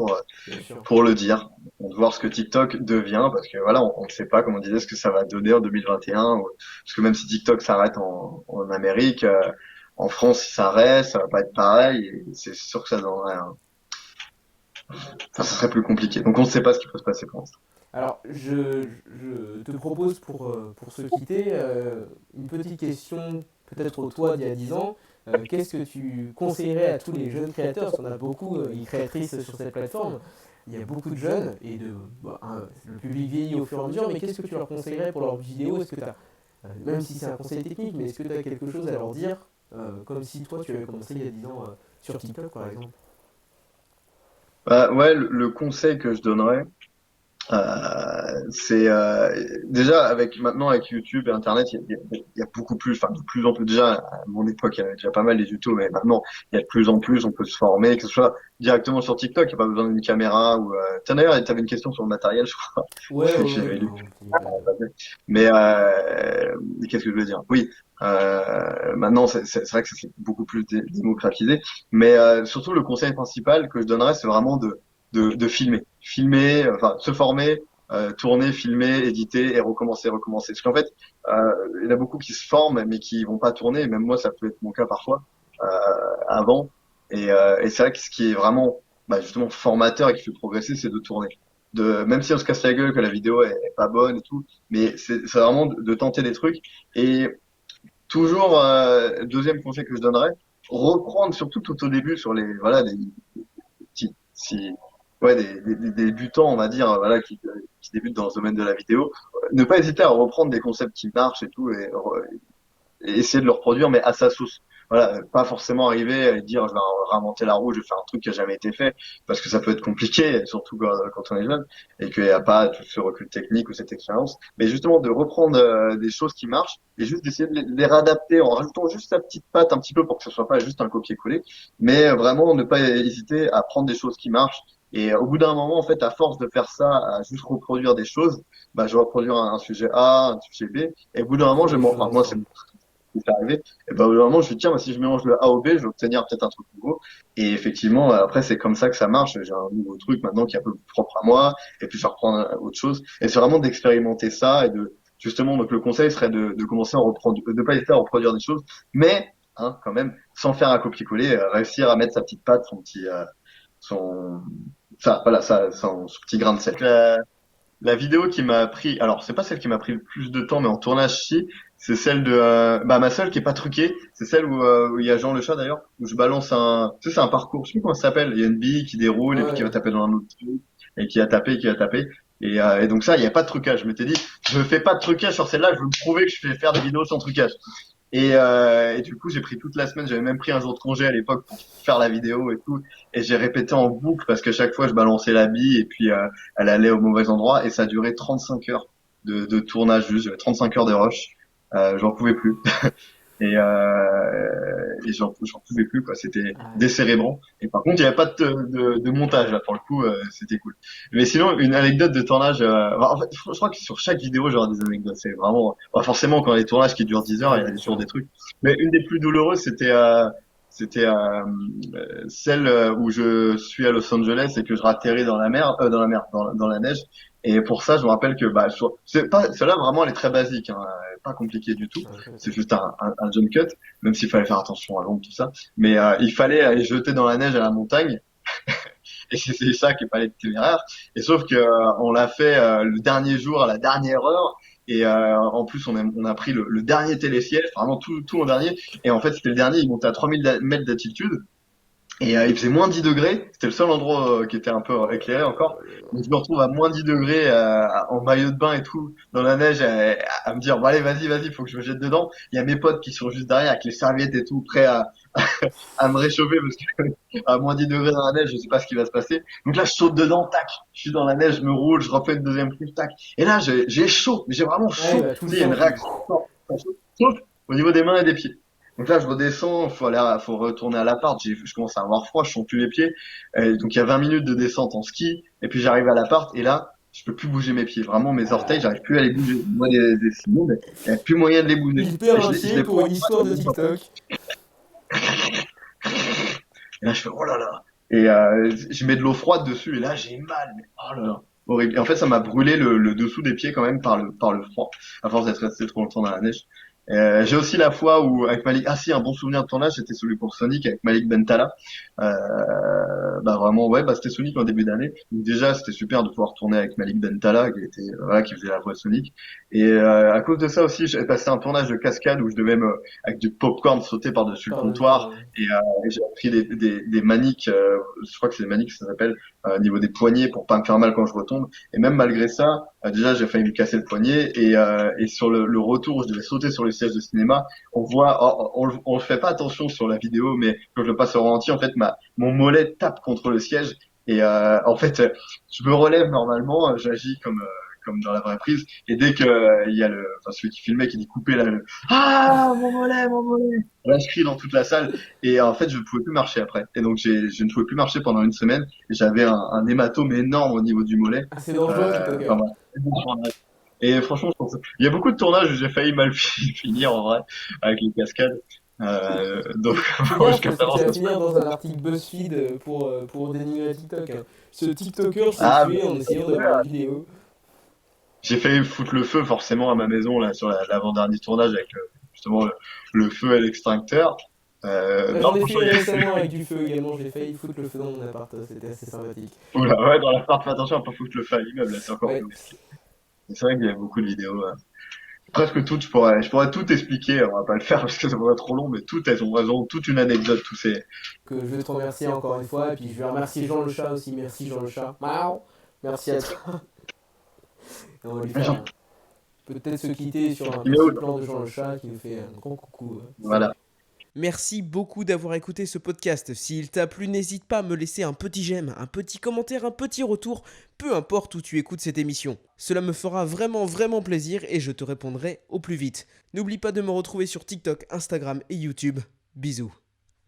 bien sûr. pour le dire. On va voir ce que TikTok devient, parce que voilà, on ne sait pas, comme on disait, ce que ça va donner en 2021. Parce que même si TikTok s'arrête en Amérique, en France, si ça reste, ça va pas être pareil. Et c'est sûr que ça donnerait enfin, ça serait plus compliqué. Donc on ne sait pas ce qui peut se passer pour l'instant. Alors, je te propose pour se quitter une petite question, peut-être au toi d'il y a 10 ans. Qu'est-ce que tu conseillerais à tous les jeunes créateurs? Parce qu'on a beaucoup et créatrices sur cette plateforme. Il y a beaucoup de jeunes et le public vieillit au fur et à mesure. Mais qu'est-ce que tu leur conseillerais pour leurs vidéos? Est-ce que tu as, même si c'est un conseil technique, mais est-ce que tu as quelque chose à leur dire comme si toi tu avais commencé il y a 10 ans sur TikTok par exemple? Ouais, le conseil que je donnerais, c'est déjà avec maintenant avec YouTube et Internet, il y a beaucoup plus, enfin de plus en plus déjà. À mon époque, il y avait déjà pas mal les tutos, mais maintenant il y a de plus en plus. On peut se former, que ce soit directement sur TikTok, il n'y a pas besoin d'une caméra ou. Tiens, d'ailleurs, tu avais une question sur le matériel, je crois. Ouais, ouais, ouais, J'avais lu. bah, dis-moi. Mais qu'est-ce que je veux dire? Oui, maintenant c'est vrai que ça s'est beaucoup plus démocratisé, mais surtout le conseil principal que je donnerais, c'est vraiment de filmer, enfin se former, tourner, filmer, éditer et recommencer, recommencer. Parce qu'en fait, il y en a beaucoup qui se forment mais qui vont pas tourner. Même moi, ça peut être mon cas parfois euh, avant. Et c'est vrai que ce qui est vraiment justement formateur et qui fait progresser, c'est de tourner. Même si on se casse la gueule que la vidéo est pas bonne et tout, mais c'est vraiment de tenter des trucs. Et toujours, deuxième conseil que je donnerais, reprendre surtout tout au début sur les, voilà, des petits, si, ouais, des débutants, on va dire, voilà, qui débutent dans le domaine de la vidéo. Ne pas hésiter à reprendre des concepts qui marchent et tout, et essayer de le reproduire, mais à sa sauce. Voilà, pas forcément arriver à dire je vais réinventer la roue, je vais faire un truc qui a jamais été fait, parce que ça peut être compliqué, surtout quand on est jeune, et qu'il n'y a pas tout ce recul technique ou cette expérience. Mais justement, de reprendre des choses qui marchent et juste d'essayer de les réadapter en rajoutant juste sa petite patte un petit peu pour que ce soit pas juste un copier-coller, mais vraiment ne pas hésiter à prendre des choses qui marchent. Et au bout d'un moment, en fait, à force de faire ça, à juste reproduire des choses, je vais reproduire un sujet A, un sujet B, et au bout d'un moment, Faire des choses enfin, moi, c'est ensemble. est arrivé, et ben vraiment je me dis tiens si je mélange le A au B je vais obtenir peut-être un truc nouveau et effectivement après c'est comme ça que ça marche, j'ai un nouveau truc maintenant qui est un peu plus propre à moi et puis je vais reprendre autre chose et c'est vraiment d'expérimenter ça et de justement donc le conseil serait de commencer à reprendre de pas hésiter à reproduire des choses mais quand même sans faire un copier-coller, réussir à mettre sa petite patte, son petit son ça voilà ça son petit grain de sel. La vidéo qui m'a pris, alors c'est pas celle qui m'a pris le plus de temps, mais en tournage si, c'est celle de, ma seule qui est pas truquée, c'est celle où il y a Jean le chat d'ailleurs, où je balance tu sais, c'est un parcours, je sais plus comment ça s'appelle, il y a une bille qui déroule et puis qui va Ouais. taper dans un autre truc, et qui va taper, et donc ça, il y a pas de trucage. Je m'étais dit, je fais pas de trucage sur celle-là, je veux me prouver que je fais faire des vidéos sans trucage. Et du coup, j'ai pris toute la semaine, j'avais même pris un jour de congé à l'époque pour faire la vidéo et tout. Et j'ai répété en boucle parce que chaque fois, je balançais la bille et puis elle allait au mauvais endroit. Et ça a duré 35 heures de tournage juste. J'avais 35 heures de rush. J'en pouvais plus. Et j'en pouvais plus, quoi. C'était Ouais. décérébrant. Et par contre, il n'y avait pas de montage, là, pour le coup, c'était cool. Mais sinon, une anecdote de tournage, en fait, je crois que sur chaque vidéo, j'aurai des anecdotes. C'est vraiment, forcément, quand les tournages qui durent 10 heures, Ouais, il y a bien toujours sûr. des trucs. Mais une des plus douloureuses, c'était celle où je suis à Los Angeles et que je ratterris dans la mer, dans la neige. Et pour ça, je me rappelle que, c'est pas, celle-là, vraiment, elle est très basique, hein, elle est pas compliquée du tout. Ok, C'est ok. juste un jump cut, même s'il fallait faire attention à l'ombre, tout ça. Mais il fallait aller jeter dans la neige à la montagne, et c'est ça qui est pas les téméraire. Et sauf que on l'a fait le dernier jour, à la dernière heure, et en plus on a pris le dernier télésiège, vraiment tout en dernier. Et en fait c'était le dernier, il montait à 3000 mètres d'altitude. Et il faisait moins 10 degrés. C'était le seul endroit qui était un peu éclairé encore. Oh là là. Donc je me retrouve à moins 10 degrés en maillot de bain et tout dans la neige à me dire bon allez vas-y faut que je me jette dedans. Il y a mes potes qui sont juste derrière avec les serviettes et tout prêts à me réchauffer parce que à moins 10 degrés dans la neige je sais pas ce qui va se passer. Donc là je saute dedans, tac, je suis dans la neige, je me roule, je refais une deuxième couche, tac. Et là j'ai chaud, mais j'ai vraiment Ouais, chaud. bah tout Tu le sais il y a une temps, tout. réaction forte, sauf au niveau des mains et des pieds. Donc là, je redescends, faut retourner à l'appart. Je commence à avoir froid, je sens plus les pieds. Donc il y a 20 minutes de descente en ski, et puis j'arrive à l'appart, et là, je peux plus bouger mes pieds. Vraiment, mes orteils, j'arrive plus à les bouger. Moi, des signaux, mais il n'y a plus moyen de les bouger. Hyper Et je insigne les pour prends, une histoire de TikTok. et là, je fais, oh là là. Et je mets de l'eau froide dessus, et là, j'ai mal, mais oh là là. Horrible. Et en fait, ça m'a brûlé le dessous des pieds quand même par le froid, à force d'être resté trop longtemps dans la neige. J'ai aussi la fois où avec Malik, ah si, un bon souvenir de tournage, c'était celui pour Sonic avec Malik Bentala. Vraiment, ouais, c'était Sonic en début d'année. Donc déjà, c'était super de pouvoir tourner avec Malik Bentala, qui faisait la voix de Sonic. Et à cause de ça aussi, j'ai passé un tournage de cascade où je devais avec du popcorn sauter par-dessus le comptoir. Ouais. Et j'ai appris des maniques, je crois que c'est des maniques ça s'appelle, au niveau des poignets pour pas me faire mal quand je retombe. Et même malgré ça, déjà j'ai failli me casser le poignet et sur le retour, je devais sauter sur le siège de cinéma. On voit, on fait pas attention sur la vidéo, mais quand je le passe au ralenti, en fait, mon mollet tape contre le siège et en fait, je me relève normalement, j'agis comme dans la vraie prise. Et dès que il y a celui qui filmait qui dit couper là, ah mon mollet, mon mollet. Là, je crie dans toute la salle. Et en fait, je ne pouvais plus marcher après. Et donc, je ne pouvais plus marcher pendant une semaine. Et j'avais un hématome énorme au niveau du mollet. Ah, c'est dangereux, TikToker. Enfin, voilà. Et franchement, il y a beaucoup de tournages où j'ai failli mal finir en vrai avec les cascades. Donc, Fais moi, gaffe je parce que préfère. tu vas finir dans un article BuzzFeed pour dénigrer TikTok, hein. Ce TikToker s'est Ah, tué en essayant d'avoir une vidéo. j'ai failli foutre le feu forcément à ma maison là sur l'avant-dernier tournage avec justement le feu et l'extincteur. J'en Non, ai franchement, fait récemment avec du feu également, j'ai failli foutre le feu dans mon appart, c'était assez sympathique. oula, ouais, dans l'appart, fais attention à pas foutre le feu à l'immeuble, là, c'est encore Ouais. plus risqué. Et c'est vrai qu'il y a beaucoup de vidéos. Presque toutes, je pourrais tout expliquer, on va pas le faire parce que ça va être trop long, mais toutes elles ont raison, toute une anecdote, tous ces. Que je veux te remercier encore une fois, et puis je vais remercier Jean le chat aussi, merci Jean le chat. Miaou. Merci à toi. Et on va lui faire peut-être se quitter sur un petit plan de Jean le chat qui nous fait un grand coucou. Voilà. Merci beaucoup d'avoir écouté ce podcast. S'il t'a plu, n'hésite pas à me laisser un petit j'aime, un petit commentaire, un petit retour, peu importe où tu écoutes cette émission. Cela me fera vraiment vraiment plaisir et je te répondrai au plus vite. N'oublie pas de me retrouver sur TikTok, Instagram et YouTube. Bisous.